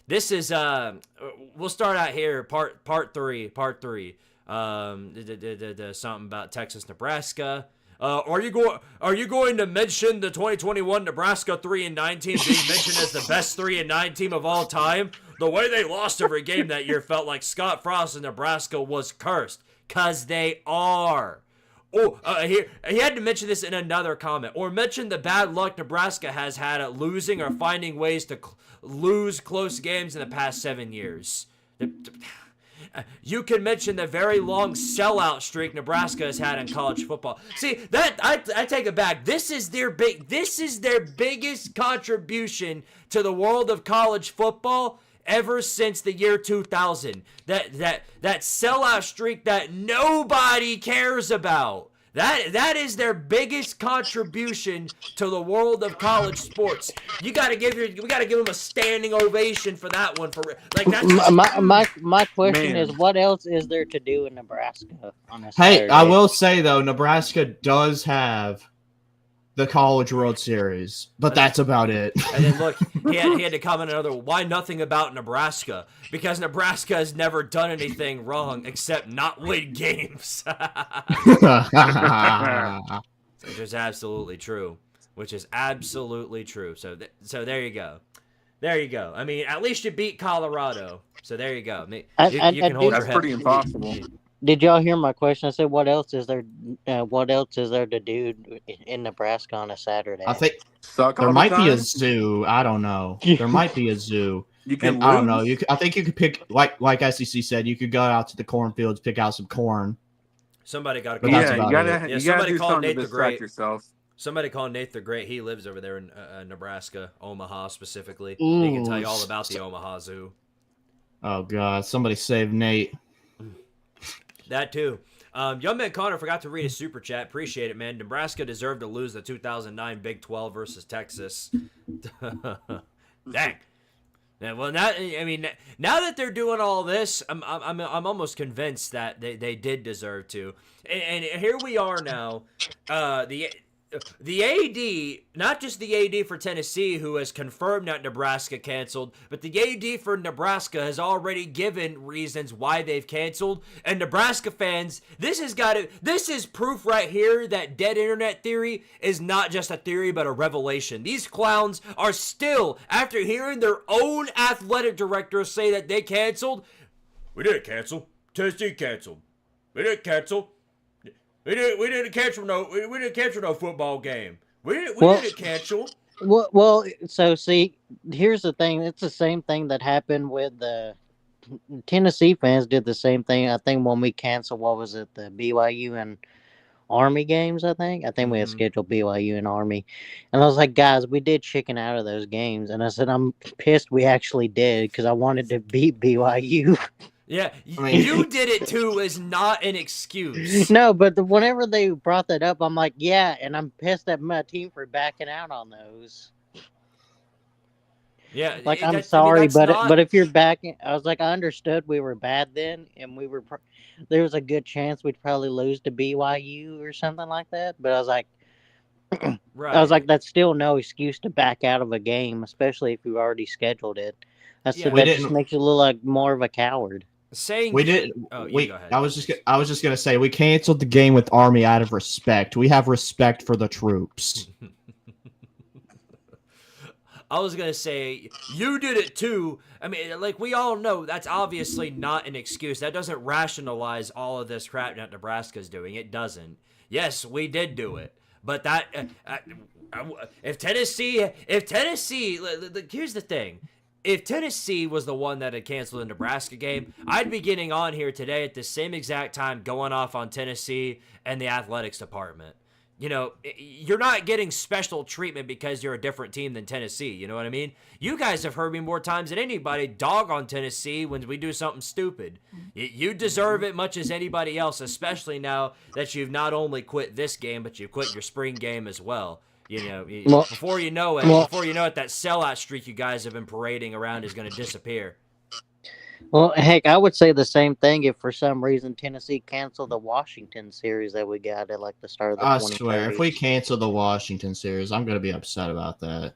This is we'll start out here. Part three. Something about Texas, Nebraska. Are you going to mention the 2021 Nebraska 3-9 team being mentioned as the best 3-9 team of all time? The way they lost every game that year felt like Scott Frost in Nebraska was cursed, cause they are. Oh, here he had to mention this in another comment, or mention the bad luck Nebraska has had at losing or finding ways to lose close games in the past 7 years. You can mention the very long sellout streak Nebraska has had in college football. See, that I take it back. This is their biggest contribution to the world of college football ever since the year 2000. That sellout streak that nobody cares about. That is their biggest contribution to the world of college sports. We gotta give them a standing ovation for that one. My question is, what else is there to do in Nebraska on a Saturday? Hey, I will say though, Nebraska does have the College World Series, but that's about it. And then look, he had to comment another. Why nothing about Nebraska? Because Nebraska has never done anything wrong except not win games. Which is absolutely true. So there you go. I mean, at least you beat Colorado. So there you go. You can hold your head. That's pretty impossible. Did y'all hear my question? I said, what else is there to do in Nebraska on a Saturday? I think there might be a zoo. I don't know. There might be a zoo. I don't know. I think you could pick, like SEC said, you could go out to the cornfields, pick out some corn. Somebody got to call. Somebody call Nate the Great. Somebody call Nate the Great. He lives over there in Nebraska, Omaha specifically. Ooh. He can tell you all about the Omaha Zoo. Oh God! Somebody save Nate. That too. Young Man Connor forgot to read his super chat. Appreciate it, man. Nebraska deserved to lose the 2009 Big 12 versus Texas. Dang. Yeah, well, now that they're doing all this, I'm almost convinced that they did deserve to. And here we are now. The AD, not just the AD for Tennessee, who has confirmed that Nebraska canceled, but the AD for Nebraska has already given reasons why they've canceled. And Nebraska fans, this is proof right here that dead internet theory is not just a theory, but a revelation. These clowns are still, after hearing their own athletic director say that they canceled, we didn't cancel. Tennessee canceled. We didn't cancel. We didn't cancel no football game. We didn't cancel. Well, so see, here's the thing. It's the same thing that happened with the Tennessee fans did the same thing. I think when we canceled, what was it, the BYU and Army games? I think we had scheduled BYU and Army, and I was like, guys, we did chicken out of those games, and I said I'm pissed we actually did because I wanted to beat BYU. Yeah, you did it too is not an excuse. No, but whenever they brought that up, I'm like, yeah, and I'm pissed at my team for backing out on those. Yeah, like I'm sorry, but if you're backing, I was like, I understood we were bad then, and we were. There was a good chance we'd probably lose to BYU or something like that. But I was like, right. I was like, that's still no excuse to back out of a game, especially if you already scheduled it. That just makes you look like more of a coward. Saying we did. Oh, we. Go ahead. I was just gonna say we canceled the game with Army out of respect. We have respect for the troops. I was gonna say you did it too. I mean, like we all know, that's obviously not an excuse. That doesn't rationalize all of this crap that Nebraska's doing. It doesn't. Yes, we did do it, but that if Tennessee, here's the thing. If Tennessee was the one that had canceled the Nebraska game, I'd be getting on here today at the same exact time going off on Tennessee and the athletics department. You know, you're not getting special treatment because you're a different team than Tennessee. You know what I mean? You guys have heard me more times than anybody dog on Tennessee when we do something stupid. You deserve it much as anybody else, especially now that you've not only quit this game, but you've quit your spring game as well. You know, before you know it, that sellout streak you guys have been parading around is going to disappear. Well, heck, I would say the same thing if for some reason Tennessee canceled the Washington series that we got at like the start of the 2030s. I swear, if we cancel the Washington series, I'm going to be upset about that.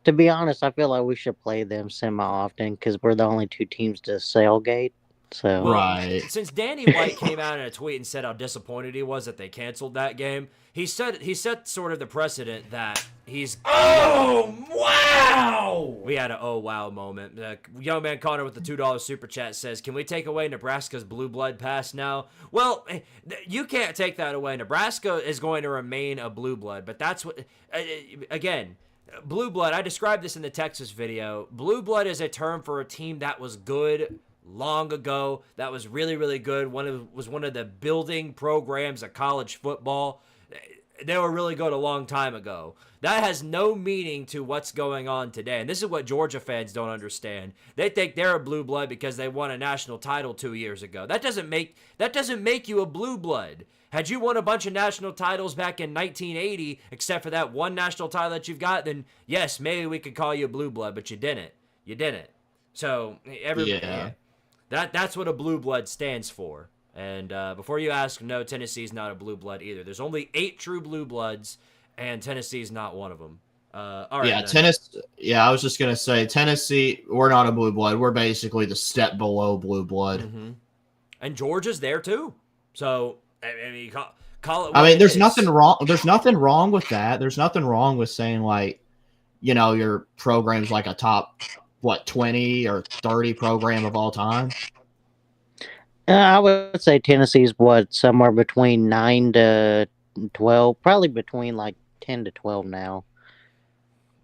To be honest, I feel like we should play them semi-often because we're the only two teams to sailgate. So right. Since Danny White came out in a tweet and said how disappointed he was that they canceled that game, he set sort of the precedent that he's. Oh wow! We had an oh wow moment. Young man Connor with the $2 super chat says, "Can we take away Nebraska's blue blood pass now?" Well, you can't take that away. Nebraska is going to remain a blue blood, but that's what again. Blue blood. I described this in the Texas video. Blue blood is a term for a team that was good long ago, that was really, really good. Was one of the building programs of college football. They were really good a long time ago. That has no meaning to what's going on today. And this is what Georgia fans don't understand. They think they're a blue blood because they won a national title 2 years ago. That doesn't make you a blue blood. Had you won a bunch of national titles back in 1980, except for that one national title that you've got, then yes, maybe we could call you a blue blood, but you didn't. You didn't. So that's what a blue blood stands for. And before you ask, no, Tennessee's not a blue blood either. There's only 8 true blue bloods, and Tennessee's not one of them. All right. Yeah, Tennessee. Yeah, I was just gonna say Tennessee. We're not a blue blood. We're basically the step below blue blood. Mm-hmm. And Georgia's there too. So I mean, call it. I mean, there's nothing wrong. There's nothing wrong with that. There's nothing wrong with saying like, you know, your program's like a top 20 or 30 program of all time. I would say Tennessee's somewhere between 9 to 12, probably between like 10 to 12 now.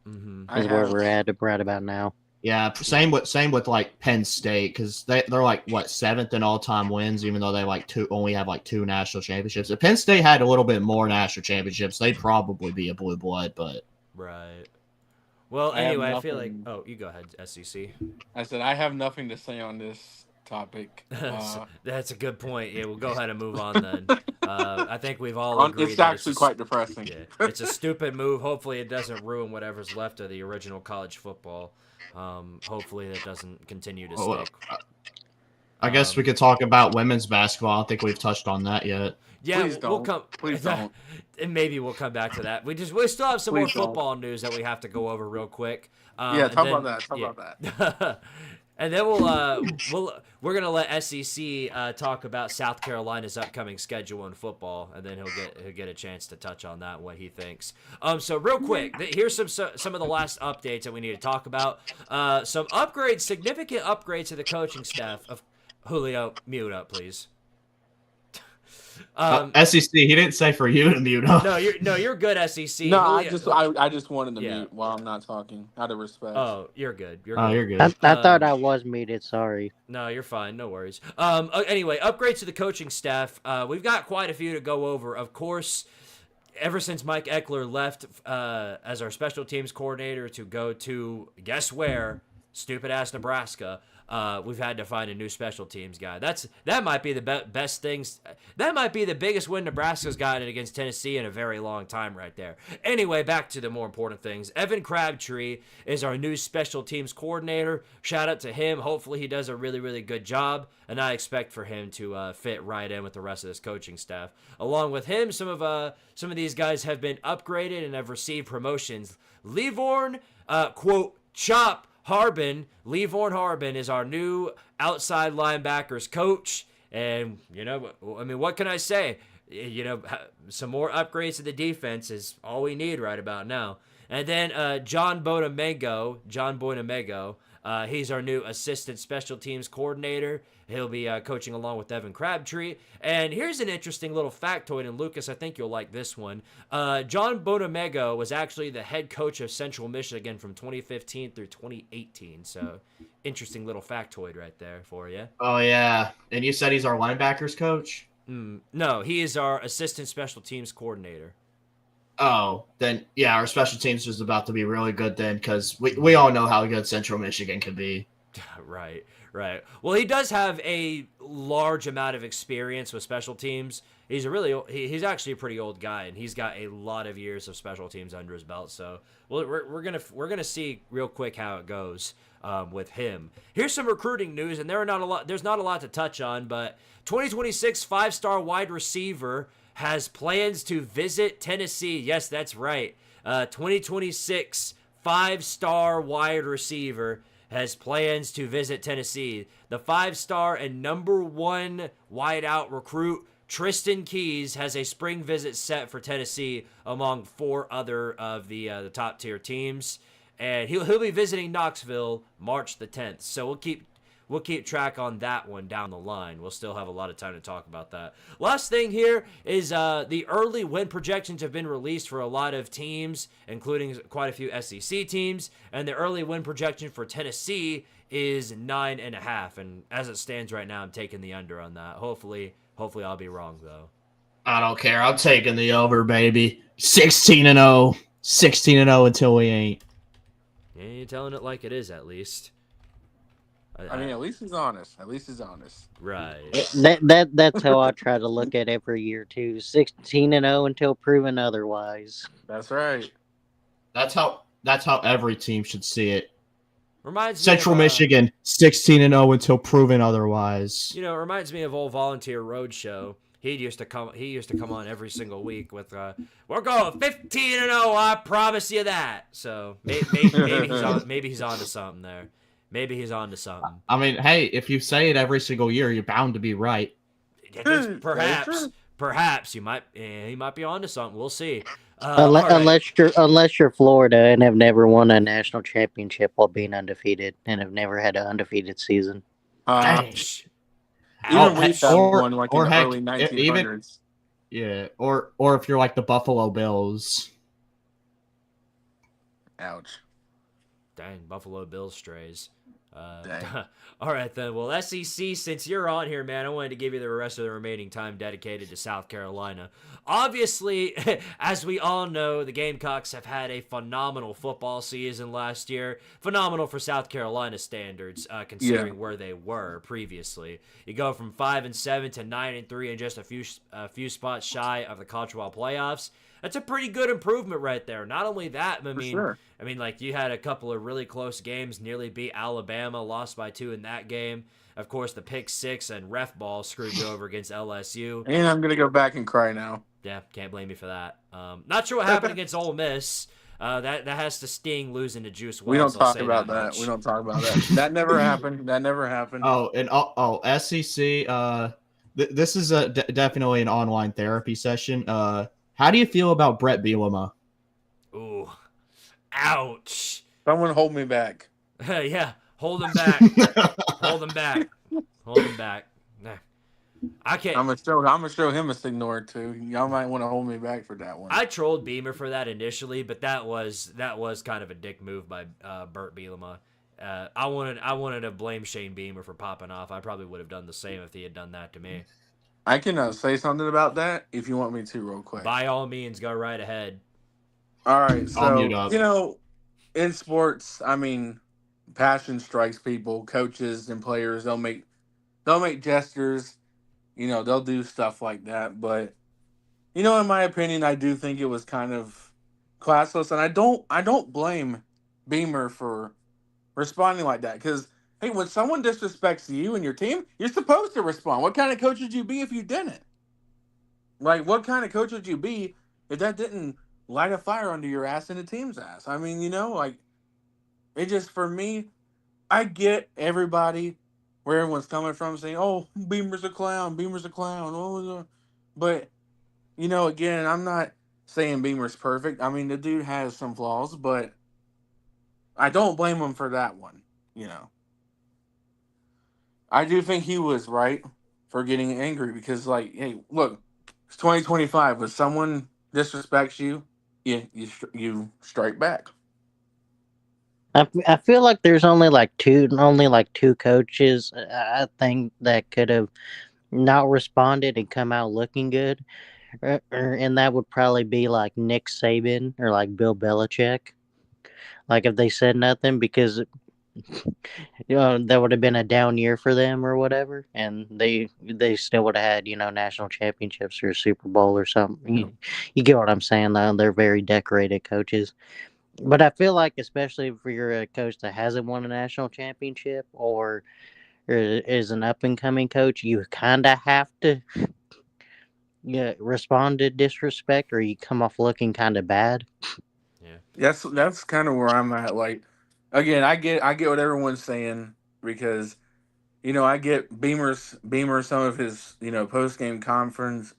Mm-hmm. Is where we're at right about now. Yeah, same with like Penn State, because they're like 7th in all time wins, even though they only have 2 national championships. If Penn State had a little bit more national championships, they'd probably be a blue blood. But right. Well, anyway, I feel like. Oh, you go ahead, SEC. I said I have nothing to say on this topic. That's a good point. Yeah, we'll go ahead and move on then. I think we've all agreed It's that actually quite depressing. yeah, it's a stupid move. Hopefully, it doesn't ruin whatever's left of the original college football. Hopefully, that doesn't continue to Well, stick. I guess we could talk about women's basketball. I don't think we've touched on that yet. Yeah, Please we'll don't. come. Please don't. And maybe we'll come back to that. We still have some more Please don't. football news that we have to go over real quick. Yeah, and talk then- about that. Talk about that. And then we're gonna let SEC talk about South Carolina's upcoming schedule in football, and then he'll get a chance to touch on that, what he thinks. So real quick, here's some of the last updates that we need to talk about. Some upgrades, significant upgrades to the coaching staff of Julio. Mute up, please. SEC, he didn't say for you to mute up. No, you're good, SEC. No, Julio, I just wanted to Yeah. mute while I'm not talking, out of respect. Oh, you're good. You're Oh, good. you're good. I thought I was muted. Sorry. No, you're fine. No worries. Anyway, upgrades to the coaching staff. We've got quite a few to go over. Of course, ever since Mike Eckler left as our special teams coordinator to go to, guess where? Stupid ass Nebraska. We've had to find a new special teams guy. That might be the best things. That might be the biggest win Nebraska's gotten against Tennessee in a very long time right there. Anyway, back to the more important things. Evan Crabtree is our new special teams coordinator. Shout out to him. Hopefully he does a really, really good job, and I expect for him to fit right in with the rest of this coaching staff. Along with him, some of these guys have been upgraded and have received promotions. Levorn, quote, Chop Harbin, Levorn Harbin is our new outside linebackers coach. And, what can I say? Some more upgrades to the defense is all we need right about now. And then John Bonamego, he's our new assistant special teams coordinator. He'll be coaching along with Evan Crabtree. And here's an interesting little factoid, and Lucas, I think you'll like this one. John Bonamego was actually the head coach of Central Michigan from 2015 through 2018. So, interesting little factoid right there for you. Oh, yeah. And you said he's our linebackers coach? No, he is our assistant special teams coordinator. Oh, then, yeah, our special teams is about to be really good then, because we all know how good Central Michigan can be. Right. Well, he does have a large amount of experience with special teams. He's he's actually a pretty old guy, and he's got a lot of years of special teams under his belt. So, we're gonna see real quick how it goes with him. Here's some recruiting news, and there's not a lot to touch on, but 2026 5-star wide receiver has plans to visit Tennessee. Yes, that's right. 2026 5-star wide receiver has plans to visit Tennessee. The 5-star and number 1 wideout recruit, Tristan Keys, has a spring visit set for Tennessee among 4 other of the top-tier teams. And he'll be visiting Knoxville March the 10th. So we'll keep track on that one down the line. We'll still have a lot of time to talk about that. Last thing here is the early win projections have been released for a lot of teams, including quite a few SEC teams, and the early win projection for Tennessee is 9.5. And as it stands right now, I'm taking the under on that. Hopefully I'll be wrong though. I don't care. I'm taking the over, baby. 16-0. 16-0 until we ain't. Yeah, you're telling it like it is, at least. I mean, at least he's honest. Right. That's how I try to look at every year too. 16-0 until proven otherwise. That's right. That's how every team should see it. Reminds Central me of, Michigan 16-0 until proven otherwise. It reminds me of old Volunteer Roadshow. He used to come on every single week with we're going 15-0. I promise you that. So maybe he's on to something there. Maybe he's on to something. I mean, hey, if you say it every single year, you're bound to be right. Perhaps he might be on to something. We'll see. Unless you're Florida and have never won a national championship while being undefeated and have never had an undefeated season. Even we had one like in the early 1900s. Yeah, or if you're like the Buffalo Bills. Ouch. Dang, Buffalo Bills strays. Dang. All right, then. Well, SEC, since you're on here, man, I wanted to give you the rest of the remaining time dedicated to South Carolina. Obviously, as we all know, the Gamecocks have had a phenomenal football season last year. Phenomenal for South Carolina standards, considering where they were previously. You go from 5-7 to 9-3 and just a few spots shy of the college football playoffs. That's a pretty good improvement right there. Not only that, I mean, like, you had a couple of really close games, nearly beat Alabama, lost by 2 in that game. Of course, the pick 6 and ref ball screwed you over against LSU. And I'm going to go back and cry now. Yeah, can't blame you for that. Not sure what happened against Ole Miss. That has to sting losing to Juice Wells. We don't talk about that. We don't talk about that. That never happened. That never happened. SEC. This is definitely an online therapy session. How do you feel about Brett Bielema? Ooh, ouch! Someone hold me back. Yeah, hold him back. Hold him back. Hold him back. Nah. I can't. I'm gonna show him a signal too. Y'all might want to hold me back for that one. I trolled Beamer for that initially, but that was kind of a dick move by Bert Bielema. I wanted to blame Shane Beamer for popping off. I probably would have done the same if he had done that to me. I can say something about that if you want me to, real quick. By all means, go right ahead. All right, I'll mute up. In sports, I mean, passion strikes people. Coaches and players, they'll make gestures. They'll do stuff like that. But in my opinion, I do think it was kind of classless, and I don't blame Beamer for responding like that, because hey, when someone disrespects you and your team, you're supposed to respond. What kind of coach would you be if you didn't? Like, what kind of coach would you be if that didn't light a fire under your ass and the team's ass? I mean, it just, for me, I get everybody where everyone's coming from saying, oh, Beamer's a clown, oh, but, again, I'm not saying Beamer's perfect. I mean, the dude has some flaws, but I don't blame him for that one, I do think he was right for getting angry because, hey, look, it's 2025. When someone disrespects you, you strike back. I feel like there's only two coaches I think that could have not responded and come out looking good, and that would probably be like Nick Saban or like Bill Belichick. Like, if they said nothing, because that would have been a down year for them or whatever, and they still would have had national championships or a Super Bowl or something. You get what I'm saying, though. They're very decorated coaches. But I feel like, especially if you're a coach that hasn't won a national championship or is an up-and-coming coach, you kind of have to respond to disrespect, or you come off looking kind of bad. Yeah, that's kind of where I'm at. Like, again, I get what everyone's saying, because I get Beamer's some of his post-game comments.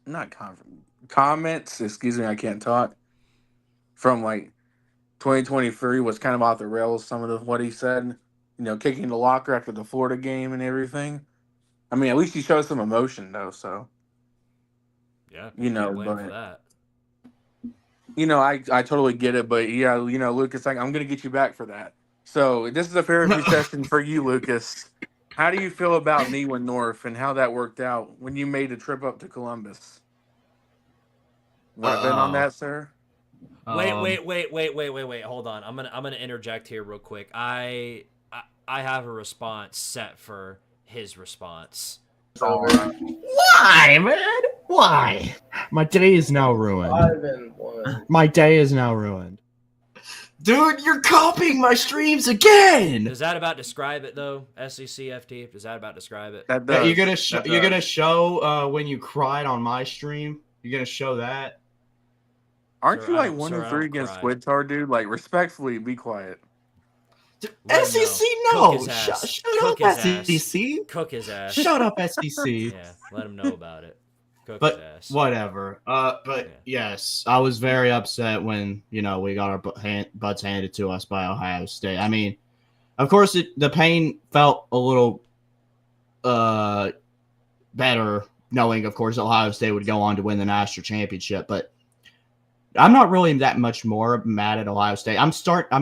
Excuse me, I can't talk. From 2023 was kind of off the rails. Some of what he said, kicking the locker after the Florida game and everything. I mean, at least he showed some emotion though. So yeah, but for that. I totally get it, but yeah, Lucas, I'm gonna get you back for that. So this is a therapy session for you, Lucas. How do you feel about Neyland North and how that worked out when you made the trip up to Columbus? Want to bet on that, sir? Wait. Hold on. I'm gonna interject here real quick. I have a response set for his response. Why, man? Why? My day is now ruined. 5-1. My day is now ruined. Dude, you're copying my streams again. Does that about describe it though? SECFT. Does that about describe it? That does. You're gonna show when you cried on my stream. You're gonna show that. Aren't you 1-3 against Squidtard, dude? Like, respectfully, be quiet. SEC, no. Shut up, SEC. Cook his ass. Shut up, SEC. Yeah, let him know about it. Cook his ass. Whatever. Yes, I was very upset when we got our butts handed to us by Ohio State. I mean, of course, the pain felt a little better knowing, of course, Ohio State would go on to win the national championship, but I'm not really that much more mad at Ohio State. I'm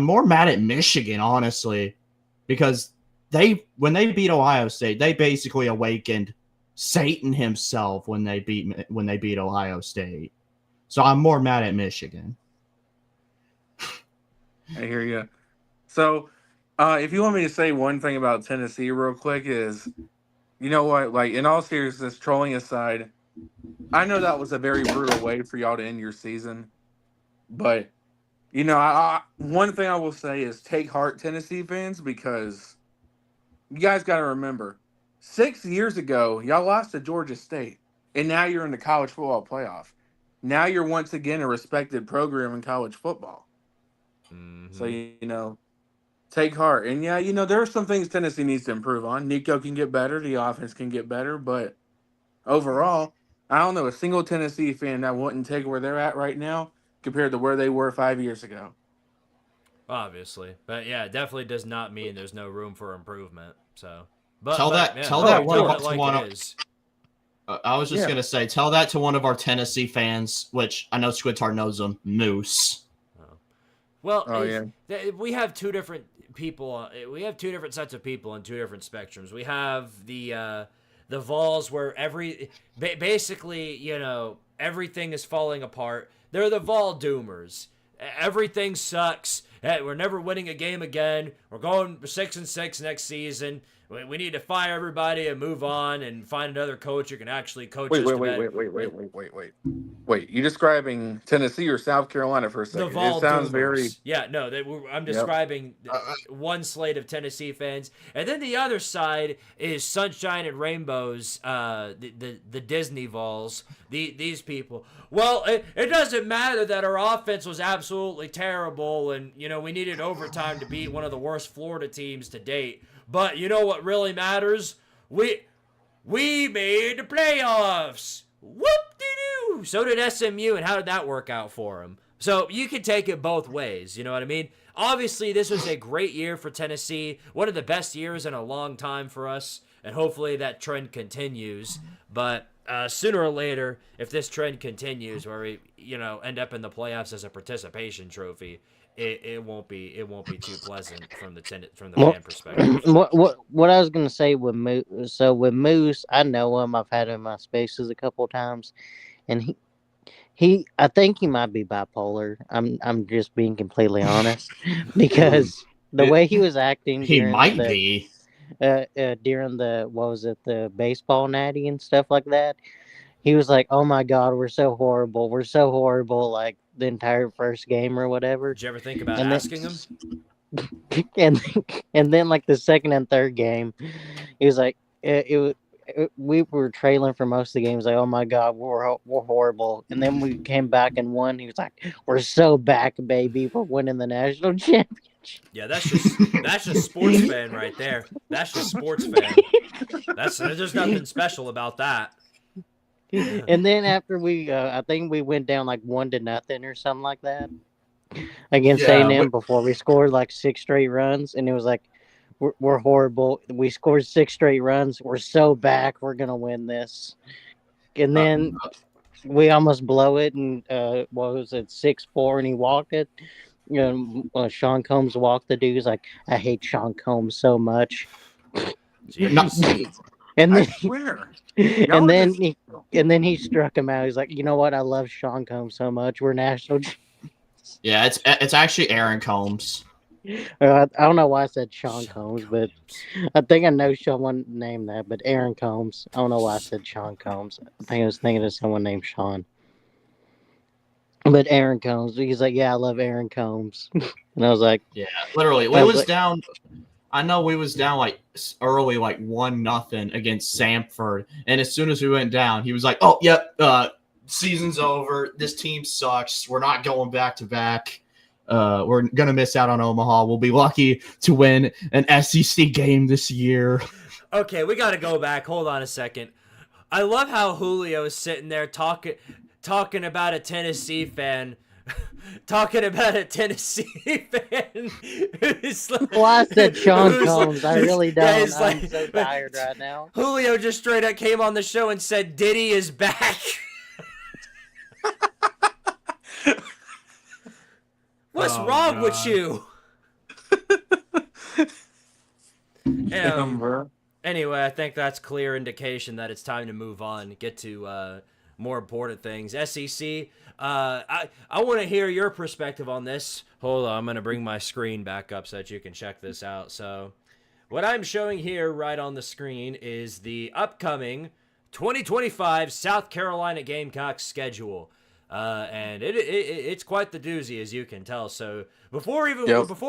more mad at Michigan, honestly, because when they beat Ohio State, they basically awakened Satan himself when they beat Ohio State. So I'm more mad at Michigan. I hear you. So, if you want me to say one thing about Tennessee real quick is, you know what? Like, in all seriousness, trolling aside, I know that was a very brutal way for y'all to end your season. But, one thing I will say is take heart, Tennessee fans, because you guys got to remember, 6 years ago, y'all lost to Georgia State, and now you're in the college football playoff. Now you're once again a respected program in college football. Mm-hmm. So, take heart. And yeah, there are some things Tennessee needs to improve on. Nico can get better. The offense can get better. But overall, I don't know a single Tennessee fan that wouldn't take where they're at right now compared to where they were 5 years ago. Obviously. But yeah, it definitely does not mean there's no room for improvement. So, but Tell that I was just gonna say, tell that to one of our Tennessee fans, which I know Squidtard knows them, Moose. Well, we have two different people. We have two different sets of people on two different spectrums. We have the Vols, where basically, everything is falling apart. They're the Vol doomers. Everything sucks. Hey, we're never winning a game again. We're going 6-6 next season. We need to fire everybody and move on and find another coach who can actually coach us. Wait. You describing Tennessee or South Carolina for a second? The Vol it sounds Doomers. very. Yeah, no. I'm describing one slate of Tennessee fans, and then the other side is sunshine and rainbows. The Disney Vols. These people. Well, it doesn't matter that our offense was absolutely terrible, and we needed overtime to beat one of the worst Florida teams to date. But you know what really matters? We made the playoffs. Whoop-de-doo. So did SMU, and how did that work out for them? So you can take it both ways, you know what I mean? Obviously, this was a great year for Tennessee, one of the best years in a long time for us, and hopefully that trend continues. But sooner or later, if this trend continues where we, end up in the playoffs as a participation trophy, it won't be too pleasant from the fan perspective. What I was gonna say with Moose. So with Moose, I know him. I've had him in my spaces a couple of times, and I think he might be bipolar. I'm just being completely honest because the way he was acting. He might be. During the baseball natty and stuff like that. He was like, "Oh my God, we're so horrible. We're so horrible." Like the entire first game or whatever. Did you ever think about asking him? And then like the second and third game, he was like, we were trailing for most of the games. Like, "Oh my God, we're horrible." And then we came back and won. He was like, "We're so back, baby. We're winning the national championship." Yeah, that's just sports fan right there. That's just sports fan. There's nothing special about that. And then after I think we went down like 1-0 or something like that against A&M before we scored like 6 straight runs, and it was like, we're horrible. We scored 6 straight runs. We're so back. We're gonna win this. And then we almost blow it, and 6-4, and he walked it. Sean Combs walked the dude. He's like, "I hate Sean Combs so much." And then, I swear. And then he struck him out. He's like, "You know what? I love Sean Combs so much. We're national." Yeah, it's actually Aaron Combs. I don't know why I said Sean Combs, but I think I know someone named that. But Aaron Combs. I don't know why I said Sean Combs. I think I was thinking of someone named Sean. But Aaron Combs. He's like, "Yeah, I love Aaron Combs." And I was like, "Yeah, literally." We was down. I know we was down like early, like 1-0 against Samford, and as soon as we went down, he was like, "Oh, yep, season's over. This team sucks. We're not going back to back. We're gonna miss out on Omaha. We'll be lucky to win an SEC game this year." Okay, we got to go back. Hold on a second. I love how Julio is sitting there talking about a Tennessee fan. Talking about a Tennessee fan who's like, well, I said Sean Combs. I really don't. Yeah, I'm so tired right now. Julio just straight up came on the show and said Diddy is back. What's wrong with you? Bro. Anyway, I think that's clear indication that it's time to move on, get to more important things. SEC, I want to hear your perspective on this. Hold on, I'm going to bring my screen back up so that you can check this out. So what I'm showing here right on the screen is the upcoming 2025 South Carolina Gamecock schedule. And it's quite the doozy, as you can tell. So before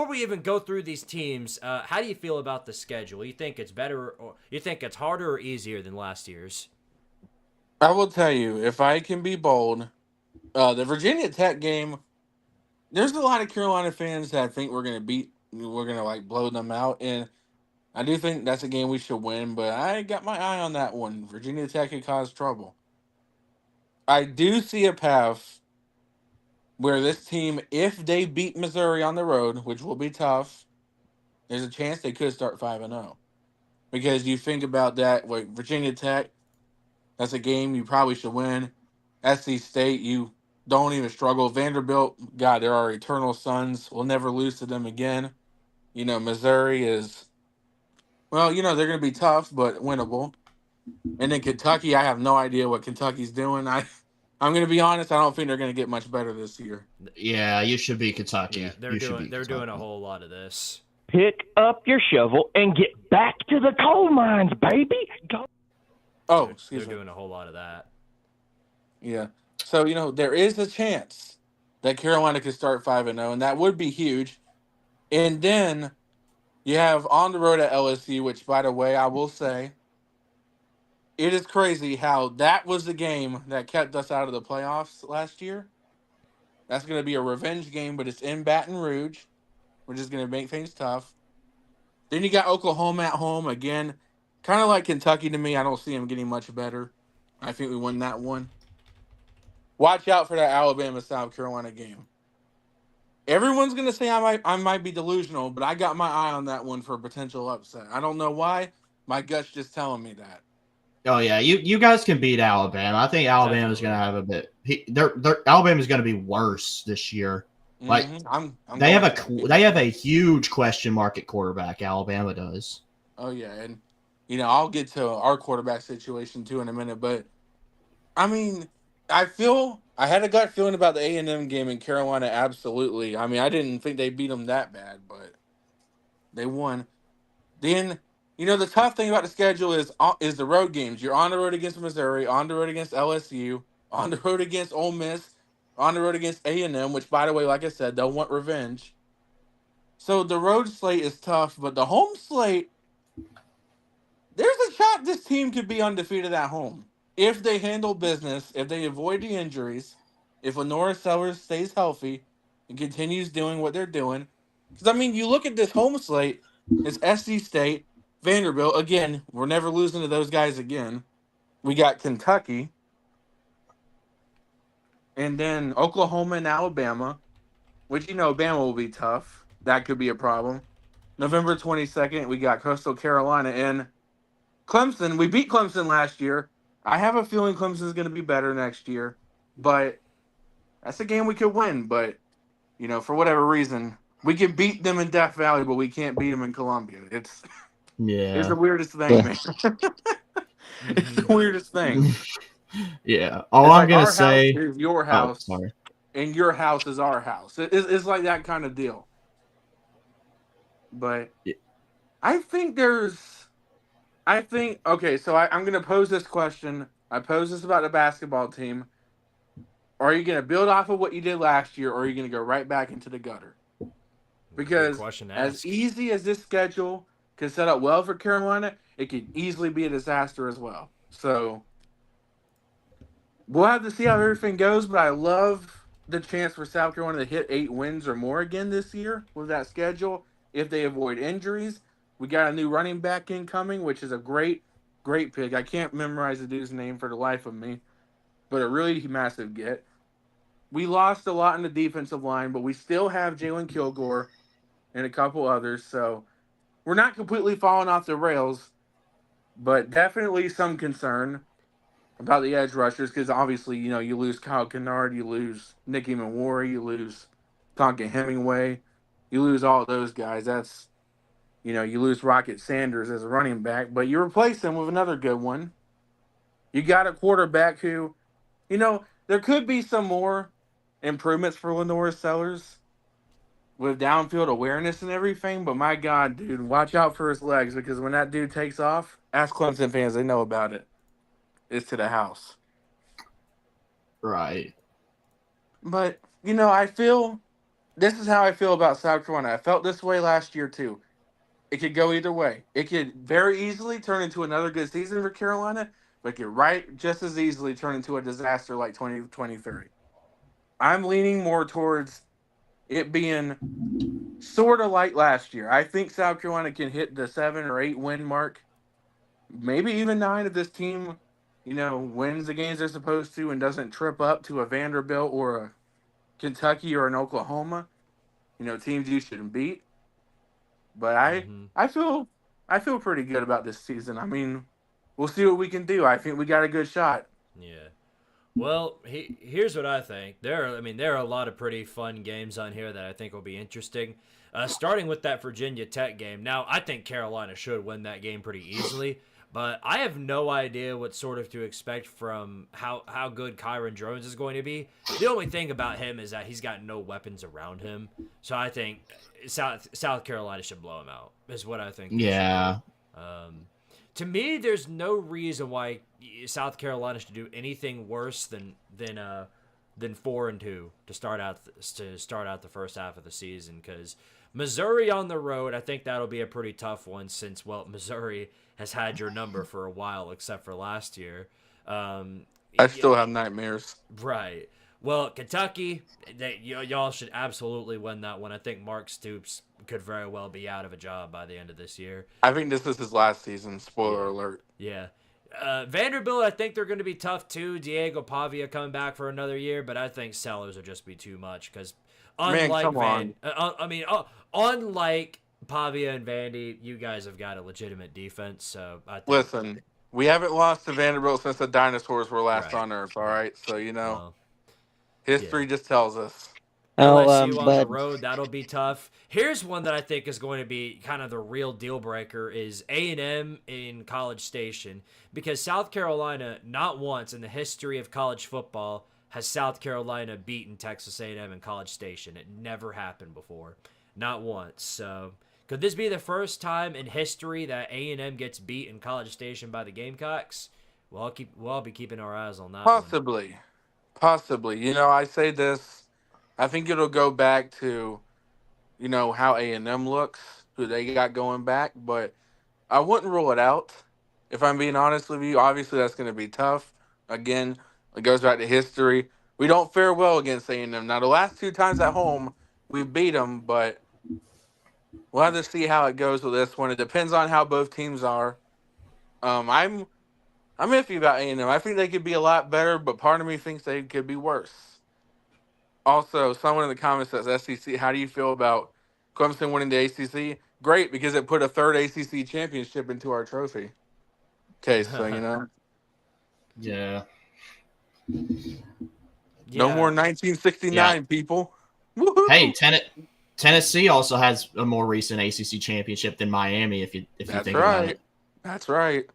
we even go through these teams, how do you feel about the schedule? You think it's better, or you think it's harder or easier than last year's? I will tell you, if I can be bold, the Virginia Tech game, there's a lot of Carolina fans that think we're gonna like blow them out, and I do think that's a game we should win. But I got my eye on that one. Virginia Tech could cause trouble. I do see a path where this team, if they beat Missouri on the road, which will be tough, there's a chance they could start 5-0. Because you think about that, like Virginia Tech, that's a game you probably should win. SC State, you don't even struggle. Vanderbilt, God, they're our eternal sons. We'll never lose to them again. Missouri is, well, they're going to be tough, but winnable. And then Kentucky, I have no idea what Kentucky's doing. I'm going to be honest, I don't think they're going to get much better this year. Yeah, you should be Kentucky. Yeah, they're doing a whole lot of this. Pick up your shovel and get back to the coal mines, baby. Go. Oh, they're doing a whole lot of that. Yeah. So, there is a chance that Carolina could start 5-0, and that would be huge. And then you have on the road at LSU, which, by the way, I will say, it is crazy how that was the game that kept us out of the playoffs last year. That's going to be a revenge game, but it's in Baton Rouge, which is going to make things tough. Then you got Oklahoma at home again. Kind of like Kentucky to me. I don't see them getting much better. I think we win that one. Watch out for that Alabama-South Carolina game. Everyone's going to say I might be delusional, but I got my eye on that one for a potential upset. I don't know why. My gut's just telling me that. Oh yeah, you guys can beat Alabama. I think Alabama's going to have a bit. Alabama's going to be worse this year. Like they have a huge question mark at quarterback. Alabama does. Oh yeah, and I'll get to our quarterback situation too in a minute, but I mean, I had a gut feeling about the A&M game in Carolina. Absolutely. I mean, I didn't think they beat them that bad, but they won. Then the tough thing about the schedule is the road games. You're on the road against Missouri, on the road against LSU, on the road against Ole Miss, on the road against A&M, which, by the way, like I said, they'll want revenge. So the road slate is tough, but the home slate, there's a shot this team could be undefeated at home. If they handle business, if they avoid the injuries, if Lenora Sellers stays healthy and continues doing what they're doing. Because, I mean, you look at this home slate, it's SC State, Vanderbilt. Again, we're never losing to those guys again. We got Kentucky. And then Oklahoma and Alabama, which, Bama will be tough. That could be a problem. November 22nd, we got Coastal Carolina and Clemson. We beat Clemson last year. I have a feeling Clemson's going to be better next year. But that's a game we could win. But, for whatever reason, we can beat them in Death Valley, but we can't beat them in Columbia. It's the weirdest thing, man. It's the weirdest thing. Yeah. All I'm going to say is your house, sorry. And your house is our house. It's like that kind of deal. But yeah. Okay, so I'm going to pose this question. I pose this about the basketball team. Are you going to build off of what you did last year, or are you going to go right back into the gutter? Because as easy as this schedule can set up well for Carolina, it could easily be a disaster as well. So we'll have to see how everything goes, but I love the chance for South Carolina to hit 8 wins or more again this year with that schedule if they avoid injuries. We got a new running back incoming, which is a great pick. I can't memorize the dude's name for the life of me, but a really massive get. We lost a lot in the defensive line, but we still have Jalen Kilgore and a couple others, so we're not completely falling off the rails, but definitely some concern about the edge rushers because obviously, you lose Kyle Kennard, you lose Nicky Mawari, you lose Tonka Hemingway, you lose all those guys. You lose Rocket Sanders as a running back, but you replace him with another good one. You got a quarterback who, there could be some more improvements for Lenore Sellers with downfield awareness and everything, but my God, dude, watch out for his legs because when that dude takes off, ask Clemson fans, they know about it. It's to the house. Right. But, this is how I feel about South Carolina. I felt this way last year, too. It could go either way. It could very easily turn into another good season for Carolina, but it could just as easily turn into a disaster like 2023. I'm leaning more towards it being sort of like last year. I think South Carolina can hit the 7 or 8 win mark, maybe even 9 if this team, wins the games they're supposed to and doesn't trip up to a Vanderbilt or a Kentucky or an Oklahoma, teams you shouldn't beat. But I feel pretty good about this season. I mean, we'll see what we can do. I think we got a good shot. Yeah. Well, here's what I think. There are a lot of pretty fun games on here that I think will be interesting. Starting with that Virginia Tech game. Now, I think Carolina should win that game pretty easily, but I have no idea what sort of to expect from how good Kyron Drones is going to be. The only thing about him is that he's got no weapons around him. So I think South Carolina should blow him out, is what I think. Yeah. To me, there's no reason why South Carolina should do anything worse than 4-2 to start out the first half of the season. Because Missouri on the road, I think that'll be a pretty tough one since Missouri has had your number for a while, except for last year. I still have nightmares. Right. Well, Kentucky, y'all should absolutely win that one. I think Mark Stoops could very well be out of a job by the end of this year. I think this is his last season. Spoiler alert. Yeah. Vanderbilt, I think they're going to be tough too. Diego Pavia coming back for another year, but I think Sellers will just be too much because unlike Pavia and Vandy, you guys have got a legitimate defense. So listen, we haven't lost to Vanderbilt since the dinosaurs were last on Earth. All right, so history just tells us. LSU on the road, that'll be tough. Here's one that I think is going to be kind of the real deal breaker is A&M in College Station, because South Carolina, not once in the history of college football has South Carolina beaten Texas A&M in College Station. It never happened before, not once. So could this be the first time in history that A&M gets beat in College Station by the Gamecocks? We'll all be keeping our eyes on that. Possibly. I say this. I think it'll go back to, how A&M looks, who they got going back. But I wouldn't rule it out, if I'm being honest with you. Obviously, that's going to be tough. Again, it goes back to history. We don't fare well against A&M. Now, the last 2 times at home, we beat them, but we'll have to see how it goes with this one. It depends on how both teams are. I'm iffy about A&M. I think they could be a lot better, but part of me thinks they could be worse. Also, someone in the comments says, SEC, how do you feel about Clemson winning the ACC? Great, because it put a 3rd ACC championship into our trophy case, so, Yeah. No more 1969, people. Woo-hoo! Hey, Tennessee also has a more recent ACC championship than Miami, if you think about it. That's right.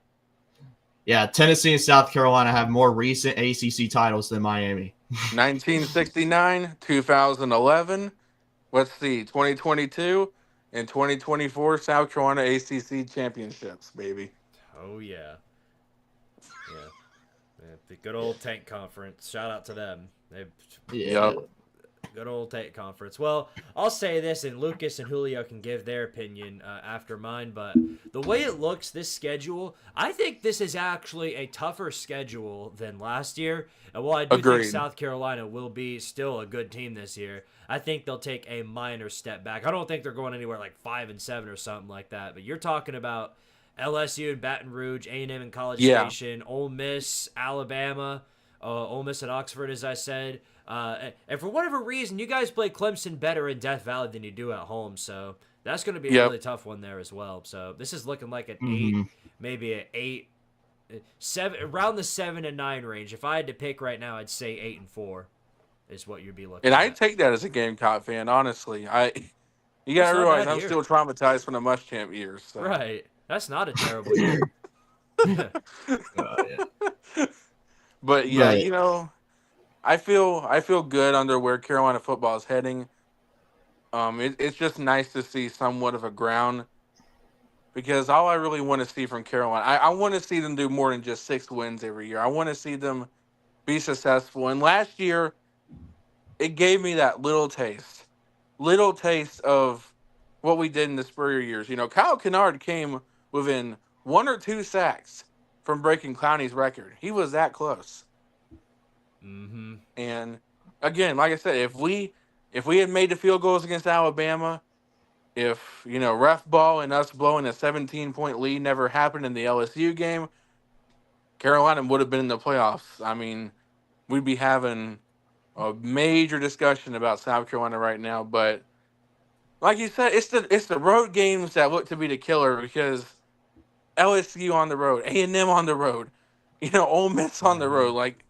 Yeah, Tennessee and South Carolina have more recent ACC titles than Miami. 1969, 2011, let's see, 2022, and 2024 South Carolina ACC championships, baby. Oh, yeah. The good old Tank Conference. Shout out to them. Good old Tank Conference. Well, I'll say this, and Lucas and Julio can give their opinion after mine, but the way it looks, this schedule, I think this is actually a tougher schedule than last year. And while I do think South Carolina will be still a good team this year, I think they'll take a minor step back. I don't think they're going anywhere like 5-7 or something like that, but you're talking about LSU and Baton Rouge, A&M and College Station, Ole Miss, Alabama, Ole Miss at Oxford, as I said. And for whatever reason, you guys play Clemson better in Death Valley than you do at home, so that's going to be a really tough one there as well. So this is looking like an 8, maybe an 8, 7, around the 7 and 9 range. If I had to pick right now, I'd say 8 and 4 is what you'd be looking. And I take that as a Gamecock fan, honestly. You That's gotta not a realize bad I'm year. still traumatized from the Muschamp years. So. Right. That's not a terrible year. But yeah, But you know, I feel good under where Carolina football is heading. It's just nice to see somewhat of a ground because all I really want to see from Carolina, I want to see them do more than just 6 wins every year. I want to see them be successful. And last year, it gave me that little taste of what we did in the Spurrier years. You know, Kyle Kennard came within 1 or 2 sacks from breaking Clowney's record. He was that close. Mm-hmm. And again, like I said, if we had made the field goals against Alabama, if ref ball and us blowing a 17-point lead never happened in the LSU game, Carolina would have been in the playoffs. I mean, we'd be having a major discussion about South Carolina right now. But like you said, it's the road games that look to be the killer because LSU on the road, A&M on the road, Ole Miss on the road. Like,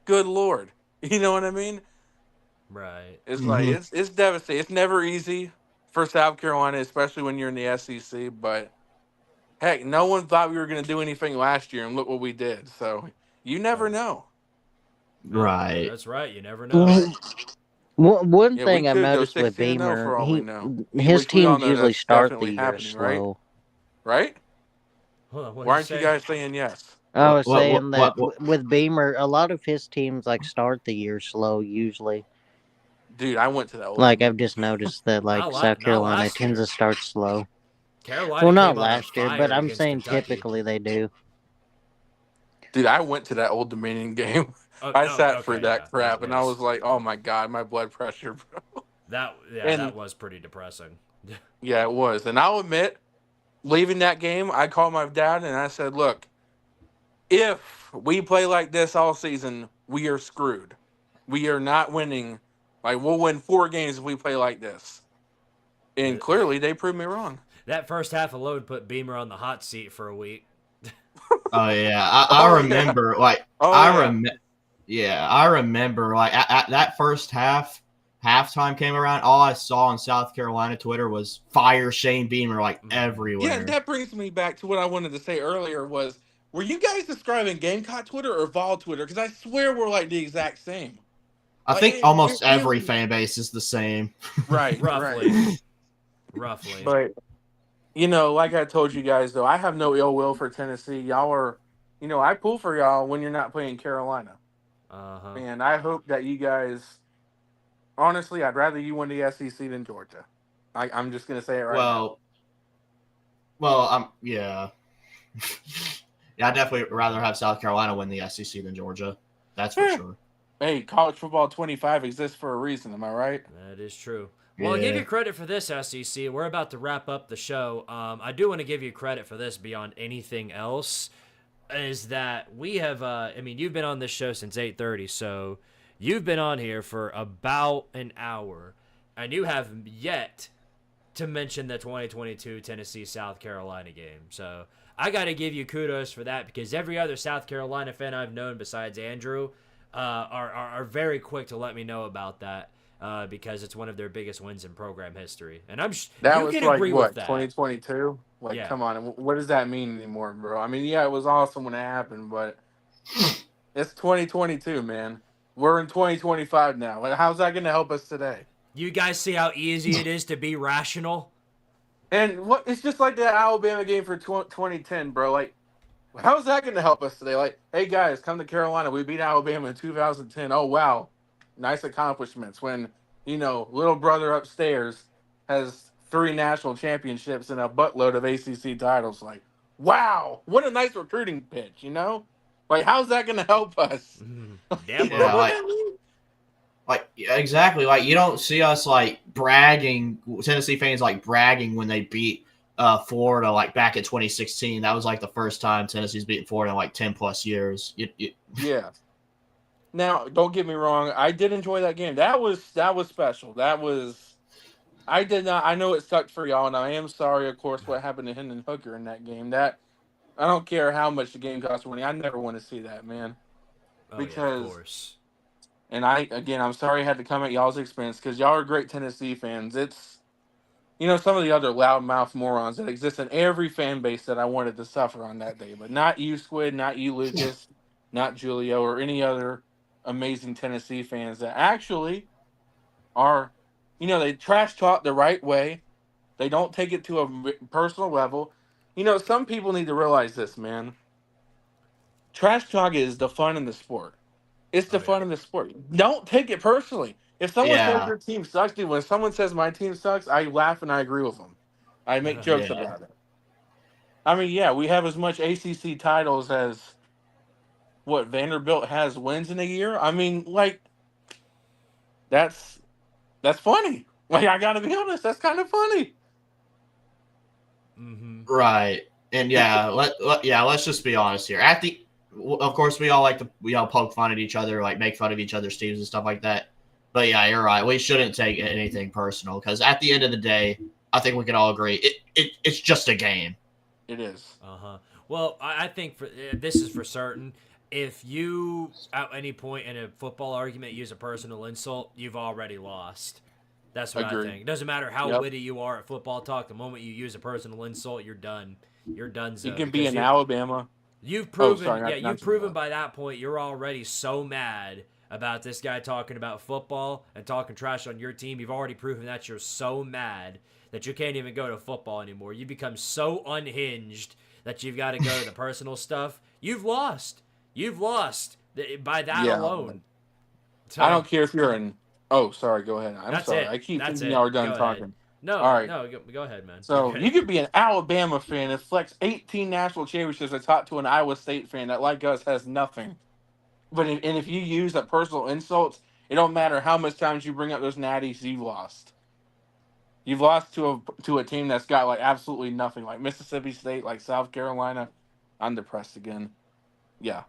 good Lord, you know what I mean? Right. It's like it's devastating. It's never easy for South Carolina, especially when you're in the SEC. But heck, no one thought we were going to do anything last year, and look what we did. So you never know. right. That's right. You never know. One Yeah, we thing I've could go noticed with 16-0 Beamer, for all we know. his Which we all teams know usually that's start the definitely year happening, right? slow. Right? Hold on, what did Why you aren't you say? guys saying yes? I was saying that What? with Beamer, a lot of his teams like start the year slow usually. Dude, I went to that old Like I've Dominion. just noticed that like South Not Carolina last tends year. to start slow. Carolina Well, not came on last year, but fire I'm against saying Kentucky. typically they do. Dude, I went to that old Dominion game. Oh, I oh, sat for okay, yeah. that crap, and I was like, "Oh my god, my blood pressure, bro." And that was pretty depressing. yeah, it was. And I'll admit, leaving that game, I called my dad and I said, "Look, if we play like this all season, we are screwed. We are not winning. Like we'll win 4 games if we play like this." And clearly, they proved me wrong. That first half alone put Beamer on the hot seat for a week. Oh yeah, I Oh yeah. remember. Like Oh I yeah. rem. Yeah, I remember. Like at that first halftime came around. All I saw on South Carolina Twitter was fire Shane Beamer like Yeah, and everywhere. that brings me back to what I wanted to say earlier was, were you guys describing Gamecock Twitter or Vol Twitter? Because I swear we're like the exact same. I Like, think it almost every really... fan base is the same. Right, Roughly. right. Roughly. But, like I told you guys, though, I have no ill will for Tennessee. Y'all are, I pull for y'all when you're not playing Carolina. Uh-huh. And I hope that you guys, honestly, I'd rather you win the SEC than Georgia. I'm just going to say it right now. Well, yeah. Yeah, I'd definitely rather have South Carolina win the SEC than Georgia. That's for sure. Hey, college football 25 exists for a reason. Am I right? That is true. Well, I'll give you credit for this, SEC. We're about to wrap up the show. I do want to give you credit for this beyond anything else, is that we have, you've been on this show since 8:30, so you've been on here for about an hour, and you have yet to mention the 2022 Tennessee-South Carolina game. So I got to give you kudos for that, because every other South Carolina fan I've known besides Andrew are very quick to let me know about that. Because it's one of their biggest wins in program history, and that you was can like agree what, with that. 2022? Like, Yeah. come on, what does that mean anymore, bro? I mean, yeah, it was awesome when it happened, but it's 2022, man. We're in 2025 now. Like, how's that going to help us today? You guys see how easy it is to be rational? And what? It's just like that Alabama game for 2010, bro. Like, how's that going to help us today? Like, hey guys, come to Carolina. We beat Alabama in 2010. Oh wow, nice accomplishments. When little brother upstairs has 3 national championships and a buttload of ACC titles. Like, wow, what a nice recruiting pitch. Like, how's that going to help us? Damn Yeah, right. Exactly. Like, you don't see us like bragging. Tennessee fans like bragging when they beat Florida, like back in 2016. That was like the first time Tennessee's beaten Florida in like 10 plus years. Yeah. Now, don't get me wrong. I did enjoy that game. That was special. I did not. I know it sucked for y'all, and I am sorry, of course, what happened to Hendon Hooker in that game. That I don't care how much the game cost money. I never want to see that, man. Oh, Because, yeah, of course. and I'm sorry I had to come at y'all's expense because y'all are great Tennessee fans. some of the other loudmouth morons that exist in every fan base that I wanted to suffer on that day, but not you, Squid, not you, Lucas, not Juilio, or any other amazing Tennessee fans that actually are, they trash talk the right way. They don't take it to a personal level. Some people need to realize this, man. Trash talk is the fun in the sport. It's the fun in the sport. Don't take it personally. If someone says Yeah. your team sucks, dude, when someone says my team sucks, I laugh and I agree with them. I make jokes Yeah. about it. I mean, yeah, we have as much ACC titles as what Vanderbilt has wins in a year. I mean, like, that's funny. Like, I gotta be honest, that's kind of funny. Mm-hmm. Right. And let's just be honest here. Of course, we all poke fun at each other, like make fun of each other's teams and stuff like that. But yeah, you're right. We shouldn't take anything personal because at the end of the day, I think we can all agree it's just a game. It is. Well, I think this is for certain. If you at any point in a football argument use a personal insult, you've already lost. That's what I think. It doesn't matter how witty you are at football talk. The moment you use a personal insult, you're done. You're done. You can be in Alabama. You've proven, you've proven by that point you're already so mad about this guy talking about football and talking trash on your team. You've already proven that you're so mad that you can't even go to football anymore. You become so unhinged that you've got to go to the personal stuff. You've lost. You've lost by that alone. So, I don't care if you're in. Oh, sorry. Go ahead. I'm sorry. I keep thinking y'all are done talking. No, all right. No, go ahead, man. So you could be an Alabama fan that flex 18 national championships and talk to an Iowa State fan that, like us, has nothing. But if you use a personal insults, it don't matter how much times you bring up those natties, you've lost. You've lost to a team that's got like absolutely nothing, like Mississippi State, like South Carolina. I'm depressed again. Yeah.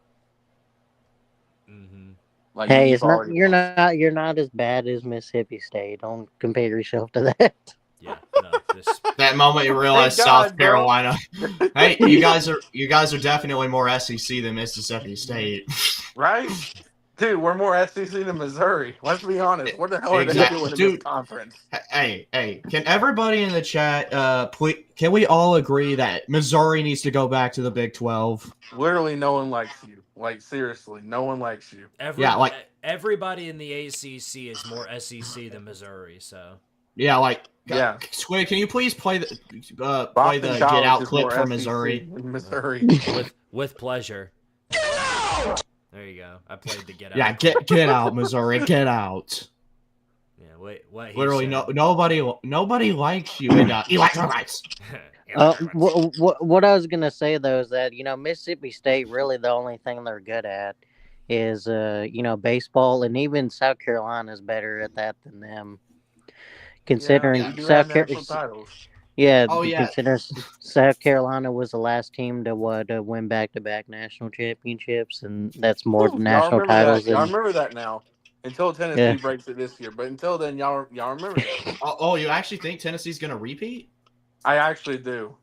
Mm-hmm. Like, hey, you're not as bad as Mississippi State. Don't compare yourself to that. Yeah, no, that moment you realize South Carolina. Hey, you guys are definitely more SEC than Mississippi State, right? Dude, we're more SEC than Missouri. Let's be honest. What the hell are they doing in this conference? Hey, can everybody in the chat, please, can we all agree that Missouri needs to go back to the Big 12? Literally, no one likes you. Like, seriously, no one likes you. Everybody in the ACC is more SEC than Missouri, so. Yeah, Squid, can you please play the Get Out clip for Missouri? Missouri. with pleasure. Get out! There you go. I played the Get Out. Yeah, get out, Missouri, get out. Yeah, wait, what? Literally, nobody likes you in electoral rights. What I was gonna say though is that Mississippi State really the only thing they're good at is baseball, and even South Carolina is better at that than them. Considering South Carolina, consider South Carolina was the last team to win back-to-back national championships, and that's more national titles. Y'all remember that now. Until Tennessee breaks it this year, but until then, y'all remember that. Oh, you actually think Tennessee's gonna repeat? I actually do.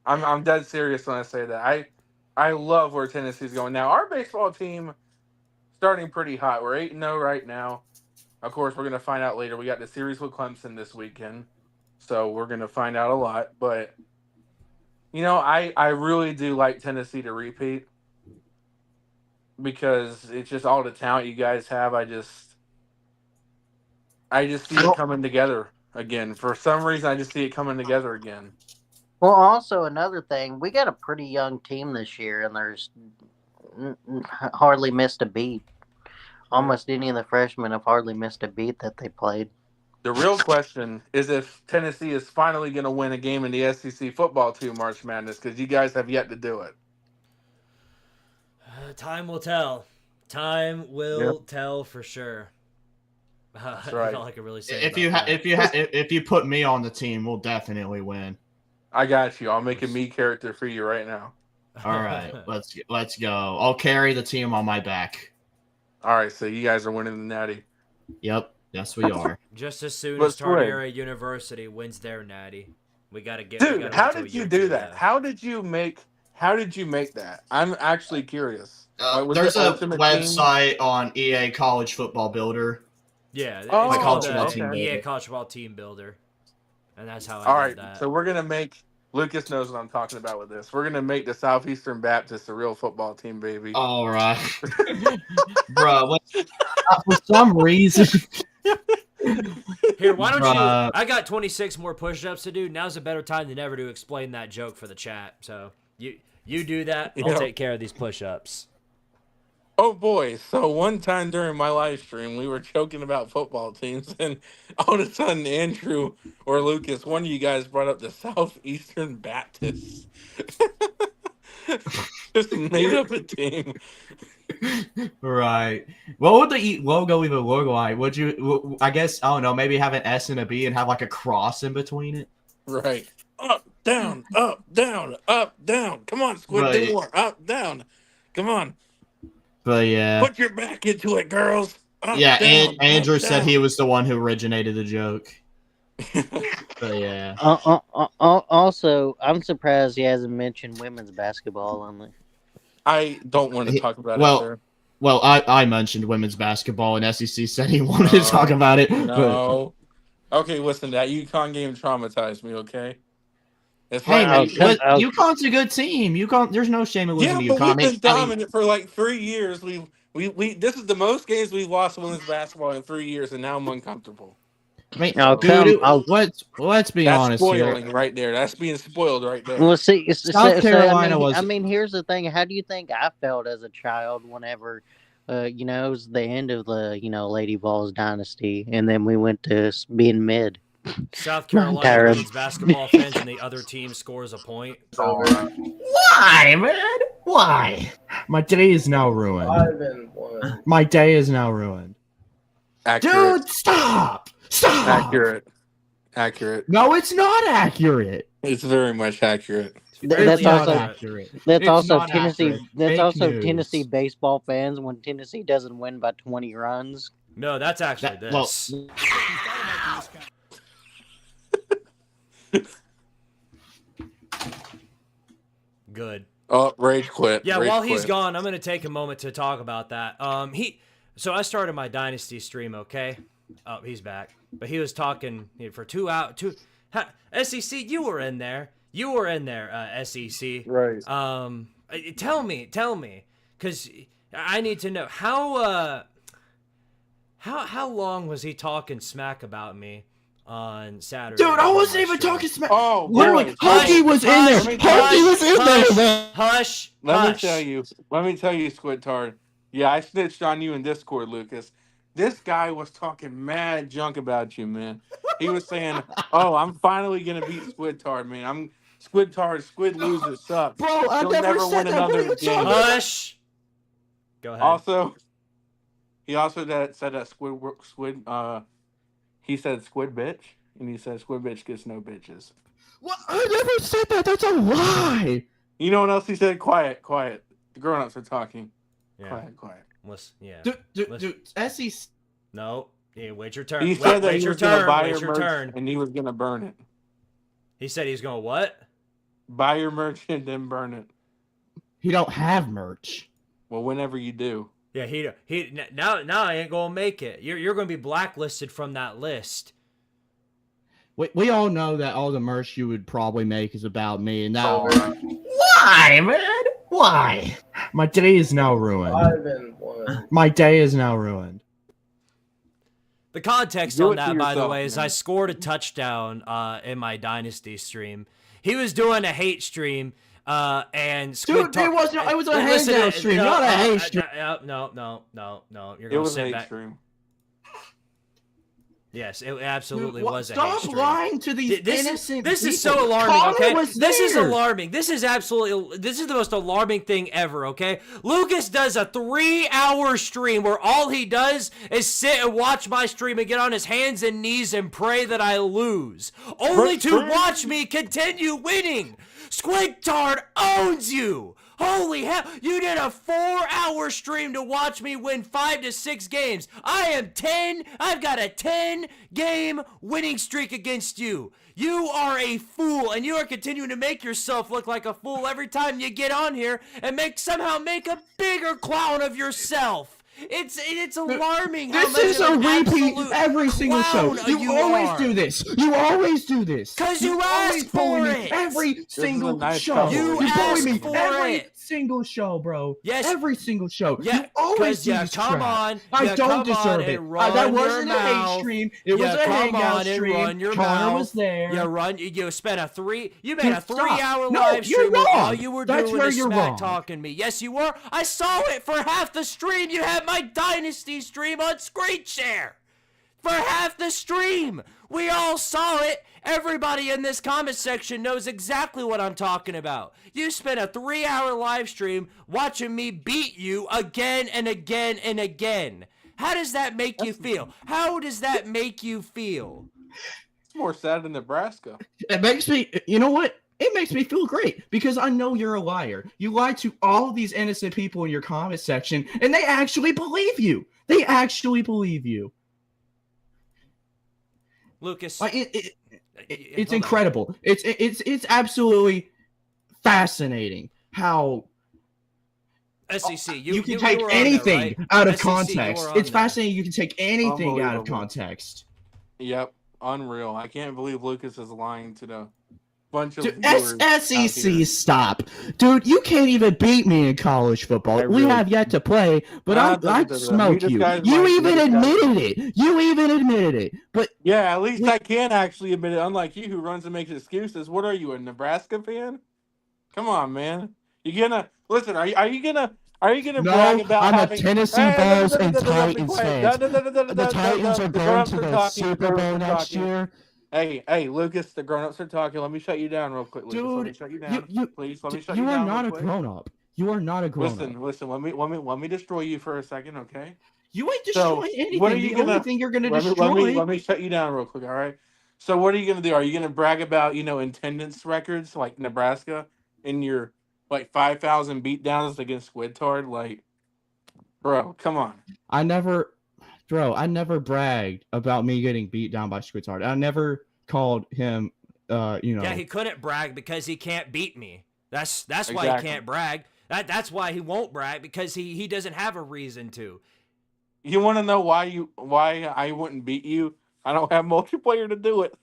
I'm dead serious when I say that. I love where Tennessee's going now. Our baseball team starting pretty hot. We're 8-0 right now. Of course, we're going to find out later. We got the series with Clemson this weekend, so we're going to find out a lot. But, I really do like Tennessee to repeat because it's just all the talent you guys have. I just see it coming together again. For some reason, I just see it coming together again. Well, also another thing, we got a pretty young team this year, and there's hardly missed a beat. Almost any of the freshmen have hardly missed a beat that they played. The real question is if Tennessee is finally going to win a game in the SEC FootballTube March Madness, because you guys have yet to do it. Time will tell. Time will tell for sure. That's right. I don't like I really say. If you put me on the team, we'll definitely win. I got you. I'll make a me character for you right now. All right, let's go. I'll carry the team on my back. All right, so you guys are winning the Natty. Yep, yes we are. Just as soon as Tartara University wins their Natty, we gotta get. Dude, how did you do that? How did you make that? I'm actually curious. There's a website on EA College Football Builder. Yeah, it's called EA College Football Team Builder. and that's how I All did right, that. so we're gonna make Lucas knows what I'm talking about with this. We're gonna make the Southeastern Baptist a real football team, baby. All right, bro. For some reason, Here, why don't Bruh. you? I got 26 more push-ups to do. Now's a better time than ever to explain that joke for the chat. So you do that. I'll Yeah. take care of these push-ups. Oh boy! So one time during my live stream, we were joking about football teams, and all of a sudden, Andrew or Lucas, one of you guys brought up the Southeastern Baptists. Just made up a team. Right. What would the logo even look like? Would you? I guess I don't know. Maybe have an S and a B and have like a cross in between it. Right. Up, down, up, down, up, down. Come on, Squid, Right. do more. Up, down. Come on. But yeah, Put your back into it, girls. Up, yeah. down, And Andrew up, said down. he was the one who originated the joke. But yeah. Also, I'm surprised he hasn't mentioned women's basketball on the. I don't want to talk about Well, it, sir. Well, I mentioned women's basketball, and SEC said he wanted to talk about it. No. Okay, listen, that UConn game traumatized me, okay? It's Hey, man, like, UConn's a good team. UConn, there's no shame in losing yeah, to but UConn. we've been dominant for like 3 years. We this is the most games we've lost women's basketball in 3 years, and now I'm uncomfortable. Let's be That's honest spoiling here. right there. That's being spoiled right there. Well, see, South Carolina was. I mean, here's the thing. How do you think I felt as a child whenever, it was the end of the, Lady Vols dynasty, and then we went to being mid. South Carolina women's basketball fans and the other team scores a point. Why, man? Why? My day is now ruined. 5-1. My day is now ruined. Accurate. Dude, stop! Stop! Accurate. No, it's not accurate. It's very much accurate. That's not also accurate. that's It's also not Tennessee. accurate. That's Fake also news. Tennessee baseball fans when Tennessee doesn't win by 20 runs. No, that's actually this. Good. Oh, rage quit. Yeah, Rage while quit. he's gone, I'm going to take a moment to talk about that. So I started my Dynasty stream, okay? Oh, he's back. But he was talking for 2 hours. SEC, you were in there. You were in there, SEC. Right. Tell me, because I need to know how long was he talking smack about me on Saturday? Dude, I wasn't even talking smack. Oh, literally, boy. Huggy was in there. Huggy was in there, man. Hush. Let me tell you, Squidtard. Yeah, I snitched on you in Discord, Lucas. This guy was talking mad junk about you, man. He was saying, "Oh, I'm finally gonna beat Squidtard, man. I'm Squidtard. Squid losers suck. Bro, I He'll never never said win that. What are another you game." talking about? Hush. Go ahead. Also, he also said that he said squid bitch, and he said squid bitch gets no bitches. What? I never said that. That's a lie. You know what else he said? Quiet. The grown-ups are talking. Yeah. Quiet. Yeah. Dude, SEC. No. Yeah, wait your turn. He said that wait he your was going to turn. buy Wait your your merch, turn. and he was going to burn it. He said he's going to what? Buy your merch and then burn it. He don't have merch. Well, whenever you do. Yeah, he now I ain't gonna make it. You're gonna be blacklisted from that list. We all know that all the merch you would probably make is about me, and now why, man? Why? My day is now ruined. 5-1. My day is now ruined. The context Do on it to that, by the yourself, way, is man. I scored a touchdown in my Dynasty stream. He was doing a hate stream, and Dude, it was a hangout stream, not a hate stream. No. You're It gonna was a sit hate back. stream. Yes, it absolutely was a hate Stop stream. lying to these innocent This is people. so alarming, Connor okay? was This is there. alarming. This is the most alarming thing ever, okay? Lucas does a 3-hour stream where all he does is sit and watch my stream and get on his hands and knees and pray that I lose, only to watch me continue winning. Squidtard owns you. Holy hell, you did a 4-hour stream to watch me win 5 to 6 games. I've got a 10-game winning streak against you. You are a fool, and you are continuing to make yourself look like a fool every time you get on here and somehow make a bigger clown of yourself. It's alarming. How This much is of a an repeat absolute every single show. clown You always are. do this. You always do this. 'Cause you always asked for bully me it. every single nice show. couple. You bully asked me for every it. single show, bro. Yes. Every single show. Yeah, You always 'cause do you this come crap. on, I you don't come on deserve it. and run That your wasn't a hate mouth. stream. It You was a come hangout on and stream. run your Connor mouth. was there. You spent a 3 Dude, stop. 3-hour No, live you're stream where all wrong. you were That's doing where is you're smack wrong. talking me. Yes, you were. I saw it for half the stream. You had my Dynasty stream on screen share. For half the stream. We all saw it. Everybody in this comment section knows exactly what I'm talking about. You spent a 3-hour live stream watching me beat you again and again and again. How does that make you feel? How does that make you feel? It's more sad than Nebraska. It makes me, you know what? It makes me feel great because I know you're a liar. You lied to all of these innocent people in your comment section, and they actually believe you. They actually believe you. Lucas, Like it's hold on. incredible. It's absolutely fascinating how SEC, you can you take were on there, anything right? out of SEC, you were context. on It's there. fascinating. You can take anything out of Unbelievable. context. Yep, unreal. I can't believe Lucas is lying to the bunch of Dude, viewers out SEC, here. stop, dude! You can't even beat me in college football. I We really- have yet to play, but I smoke you. You even admitted it. You even admitted it. But Yeah, at least I can actually admit it. Unlike you, who runs and makes excuses. What are you, a Nebraska fan? Come on, man. You gonna listen? Are you gonna no, brag about I'm having a Tennessee Vols and Titans fan. The Titans are going to the Super Bowl next year. Hey, Lucas, the grown-ups are talking. Let me shut you down real quick, Lucas. Let me Dude, shut you down. Please, let me shut you you are down. not a real quick. grown-up. You are not a grown-up. Listen. Let me destroy you for a second, okay? You ain't So, destroying anything. what are you the gonna- only thing you're going to Let destroy. me shut you down real quick, all right? So what are you gonna do? Are you gonna brag about attendance records like Nebraska in your 5,000 beatdowns against Squidtard? Like, bro, come on. I never bragged about me getting beat down by Squidtard. I never called him, Yeah, he couldn't brag because he can't beat me. That's why he Exactly. can't brag. That's why he won't brag, because he doesn't have a reason to. You want to know why I wouldn't beat you? I don't have multiplayer to do it.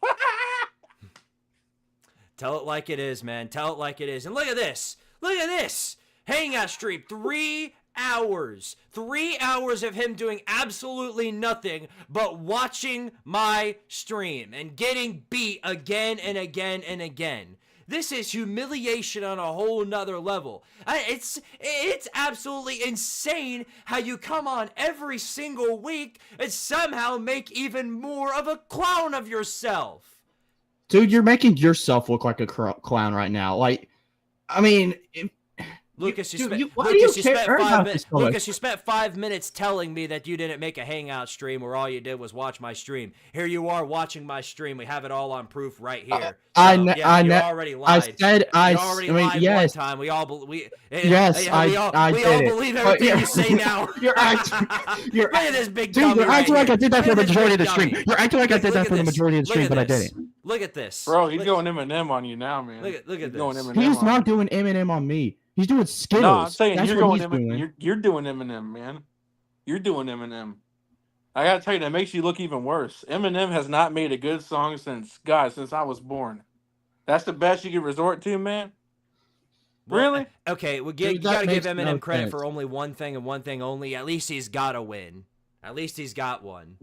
Tell it like it is, man. Tell it like it is. And look at this. Look at this. Hangout stream. 3 hours. 3 hours of him doing absolutely nothing but watching my stream and getting beat again and again and again. This is humiliation on a whole nother level. It's absolutely insane how you come on every single week and somehow make even more of a clown of yourself. Dude, you're making yourself look like a clown right now. Like, I mean, Lucas, why do you you spent care 5 about minutes. this so much? Lucas, you spent 5 minutes telling me that you didn't make a hangout stream where all you did was watch my stream. Here you are watching my stream. We have it all on proof right here. You already lied. I You already mean, lied yes. one time. We all believe. Yes, we I all did it. believe But everything you're- you say now. You're acting. Look at this big Dude, dummy you're acting right like I did that here. for the Look at this majority of the big stream. dummy. You're acting like I did Look that at for the this. majority of the Look stream, at but I this. didn't. Look at this. Bro, he's Look- going Eminem on you now, man. Look at He's this. going Eminem He's on not you. doing Eminem on me. He's doing Skittles. No, I'm saying That's you're what going he's doing. Eminem. You're doing Eminem, man. You're doing Eminem. I gotta tell you, that makes you look even worse. Eminem has not made a good song since I was born. That's the best you can resort to, man. Well, Really? Okay, Dude, you that gotta give makes Eminem no credit sense. for only one thing and one thing only. At least he's got to win. At least he's got one.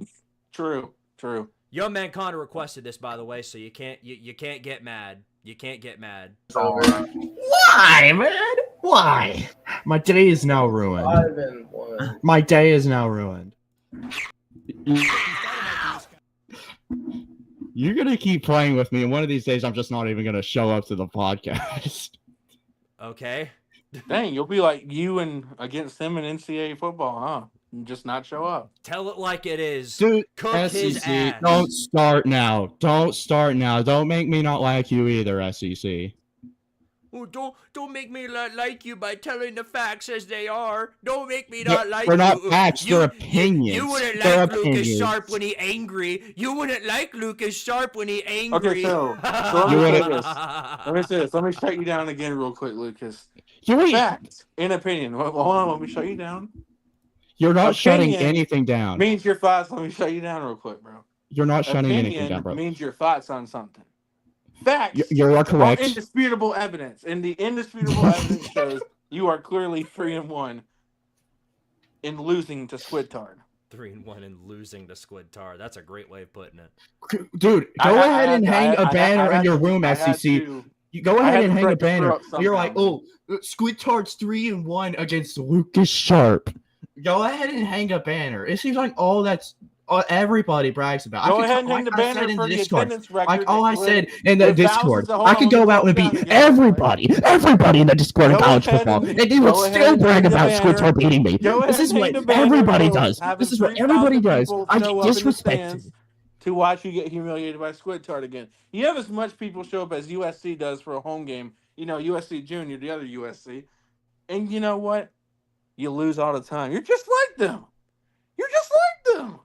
True. Young Man Connor requested this, by the way, so you can't get mad. You can't get mad. Why, man? Why? My day is now ruined. 5-1. My day is now ruined. You're gonna keep playing with me, and one of these days, I'm just not even gonna show up to the podcast. Okay. Dang, you'll be like you and against him in NCAA football, huh? And just not show up. Tell it like it is. Dude, Cook his SEC, ass. don't start now. Don't start now. Don't make me not like you either, SEC. Oh, don't make me not like you by telling the facts as they are. Don't make me not like They're you. not facts, they're opinions. You wouldn't They're like Lucas opinions. Sharp when he angry. You wouldn't like Lucas Sharp when he angry. Okay, so let You me say wouldn't- this. Let me say this. Let me shut you down again real quick, Lucas. You ain't, Fact, in opinion. Hold on, let me shut you down. You're not shutting Opinion anything down. Means your thoughts. Let me shut you down real quick, bro. You're not shutting anything Opinion down, bro. means your thoughts on something. Facts You are are correct. indisputable evidence, and the indisputable evidence shows you are clearly 3-1 in losing to Squidtard. 3-1 and losing to Squidtard. That's a great way of putting it. Dude, go ahead and hang a banner in your room, SEC. You go ahead and hang a banner. You're like, oh, Squidtard's 3-1 against Lucas Sharp. Go ahead and hang a banner. It seems like all that's everybody brags about. Go ahead and hang the banner for the attendance record. Like all I said in the Discord, I could go out and beat everybody in the Discord of college football, and they would still brag about Squidtard beating me. This is what everybody does. This is what everybody does. I get disrespected. To watch you get humiliated by Squidtard again. You have as much people show up as USC does for a home game. You know, USC Junior, the other USC. And you know what? You lose all the time. You're just like them. You're just like them.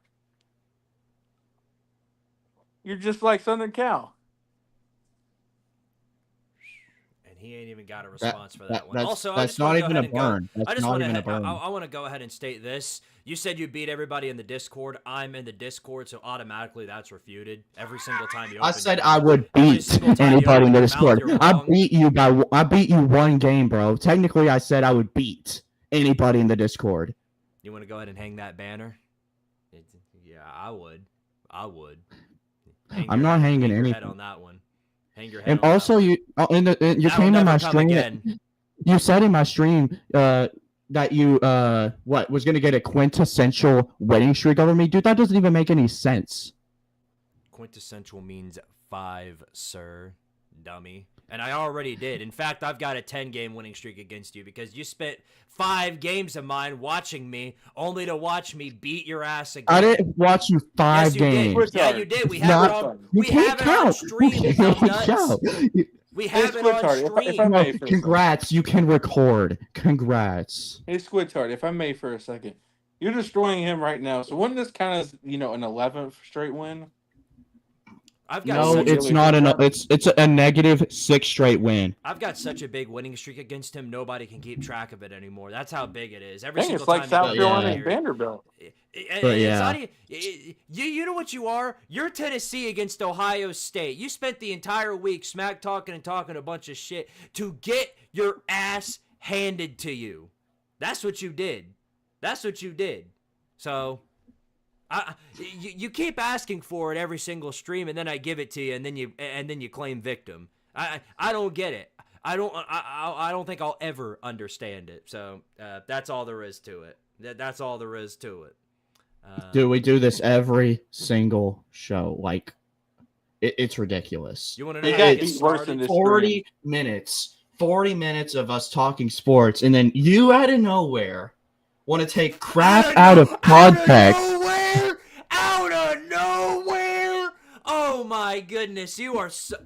You're just like Southern Cal. And he ain't even got a response for that one. That's, Also, that's not even a burn. I want to go ahead and state this. You said you beat everybody in the Discord. I'm in the Discord, so automatically that's refuted every single time you open I said your I would beat anybody in the Discord. I beat you one game, bro. Technically, I said I would beat anybody in the Discord. You want to go ahead and hang that banner? Yeah, I would. I'm not hanging anything. anything. Head on that one. Hang your head. And on also, you came in my stream. You said in my stream that you was gonna get a quintessential winning streak over me, dude. That doesn't even make any sense. Quintessential means 5, sir, dummy. And I already did. In fact, I've got a 10-game winning streak against you because you spent 5 games of mine watching me, only to watch me beat your ass again. I didn't watch you 5 games. Did. Yeah, you did. We have it on. We have it on stream. We have it on stream. Congrats, you can record. Congrats. Hey, Squidtard, if I may for a second. You're destroying him right now. So wouldn't this count as, an 11th straight win? It's not it's a negative 6 straight win. I've got such a big winning streak against him, nobody can keep track of it anymore. That's how big it is. It's like South Carolina and Vanderbilt. You know what you are? You're Tennessee against Ohio State. You spent the entire week smack talking and talking a bunch of shit to get your ass handed to you. That's what you did. So you keep asking for it every single stream, and then I give it to you, and then you claim victim. I don't get it. I don't think I'll ever understand it. So that's all there is to it. That's all there is to it. Dude, we do this every single show. Like, it's ridiculous. You want to know how to get started? 40 minutes of us talking sports, and then you out of nowhere want to take crap out of context. Out of nowhere! Oh my goodness, you are so...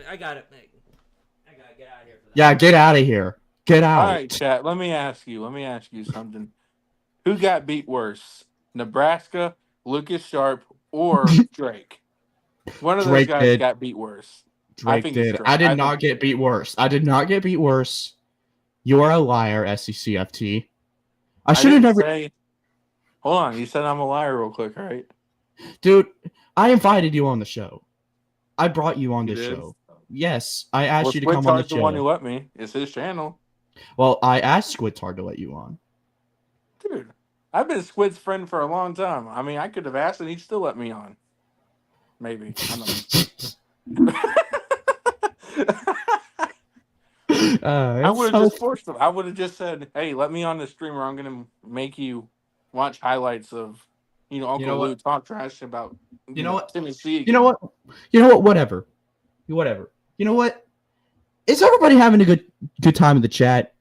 I gotta get out of here for that. Yeah, get out of here. Get out. All right, chat. Let me ask you something. Who got beat worse? Nebraska, Lucas Sharp, or Drake? One of those guys got beat worse. Drake did. I did not get beat worse. You are a liar, SECFT. I should have never... Hold on. You said I'm a liar real quick, right? Dude, I invited you on the show. I brought you on this show. Yes, I asked you to come on the show. The one who let me. It's his channel. Well, I asked Squidtard to let you on. Dude, I've been Squid's friend for a long time. I mean, I could have asked and he'd still let me on. Maybe. I don't know. I would have just forced him. I would have just said, hey, let me on the stream or I'm going to make you watch highlights of, Uncle Lou talk trash about Tennessee. You know what? Whatever. You know what? Is everybody having a good time in the chat?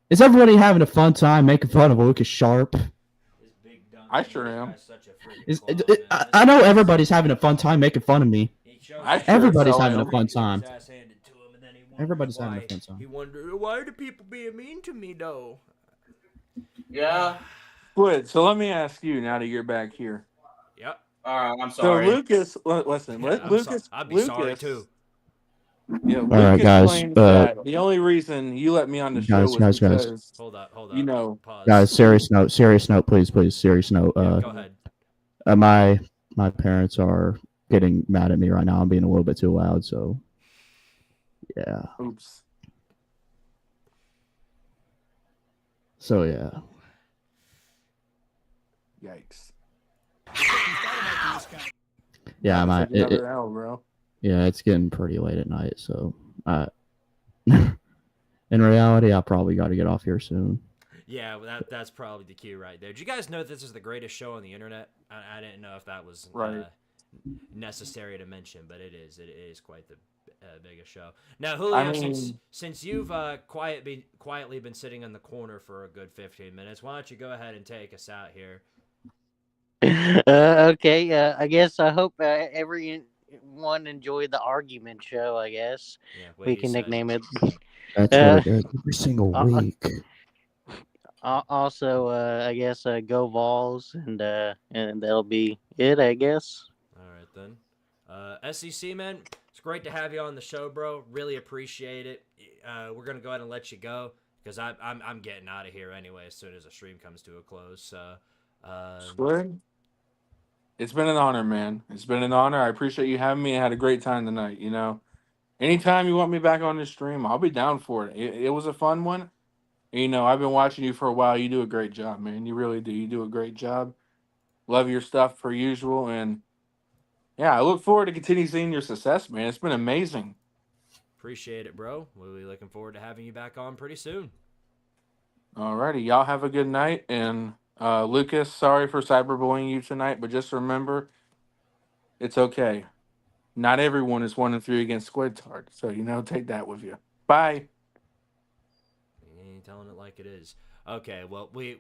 Is everybody having a fun time making fun of Lucas Sharp? I sure am. I know everybody's having a fun time making fun of me. Everybody's having a fun time. Everybody's having a fun time. He wondered, why do people being mean to me, though? Yeah. Good. So let me ask you now that you're back here. Yep. All right, I'm sorry. So Lucas, listen. Yeah, Lucas, I'd be sorry too. Yeah, All right, Luke guys. explains that the only reason you let me on the show was Guys. because, Hold up. you know, Guys, Pause. serious note, please, serious note. Yeah, go ahead. My parents are getting mad at me right now. I'm being a little bit too loud, so yeah. oops. So yeah. Yikes. Yeah, That's another L, bro. yeah, it's getting pretty late at night, so in reality, I probably got to get off here soon. Yeah, that's probably the cue right there. Did you guys know this is the greatest show on the internet? I didn't know if that was Right. necessary to mention, but it is. It is quite the biggest show. Now, Julio, I mean- since you've quietly been sitting in the corner for a good 15 minutes, why don't you go ahead and take us out here? Okay. I guess I hope everyone enjoyed the argument show. I guess Yeah, what we he can said. nickname it. That's Uh, what it is every single week. Also, I guess go Vols, and that'll be it. I guess. All right then. SEC man, it's great to have you on the show, bro. Really appreciate it. We're gonna go ahead and let you go because I'm getting out of here anyway as soon as the stream comes to a close. So, Squid, it's been an honor, man. It's been an honor. I appreciate you having me. I had a great time tonight. You know, anytime you want me back on the stream, I'll be down for it. It was a fun one. You know, I've been watching you for a while. You do a great job, man. You really do. You do a great job. Love your stuff per usual, and yeah, I look forward to continue seeing your success, man. It's been amazing. appreciate it, bro. We'll be looking forward to having you back on pretty soon. Alrighty, y'all have a good night. And Lucas, sorry for cyberbullying you tonight, but just remember, it's okay. Not everyone is 1-3 against Squidtard, so you know, take that with you. Bye. You ain't telling it like it is. Okay, well, you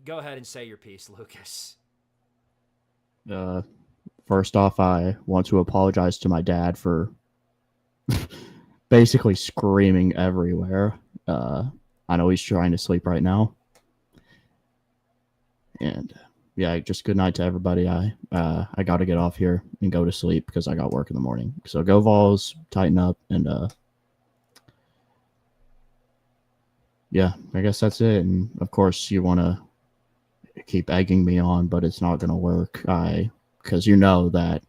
go ahead and say your piece, Lucas. First off, I want to apologize to my dad for basically screaming everywhere. I know he's trying to sleep right now. And yeah, just good night to everybody. I got to get off here and go to sleep because I got work in the morning. So go Vols, tighten up, and yeah, I guess that's it. And of course, you want to keep egging me on, but it's not going to work. Because you know that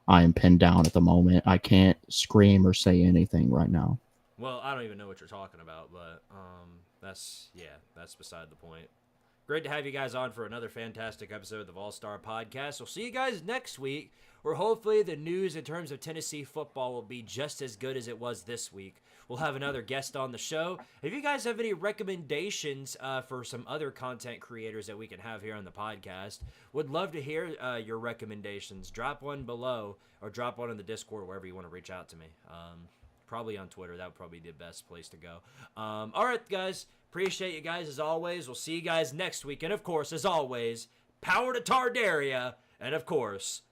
I am pinned down at the moment. I can't scream or say anything right now. Well, I don't even know what you're talking about, but that's beside the point. Great to have you guys on for another fantastic episode of the All-Star Podcast. We'll see you guys next week, where hopefully the news in terms of Tennessee football will be just as good as it was this week. We'll have another guest on the show. If you guys have any recommendations for some other content creators that we can have here on the podcast, would love to hear your recommendations. Drop one below or drop one in the Discord, wherever you want to reach out to me. Probably on Twitter. That would probably be the best place to go. All right, guys. Appreciate you guys as always. We'll see you guys next week. And, of course, as always, power to Tardaria. And, of course,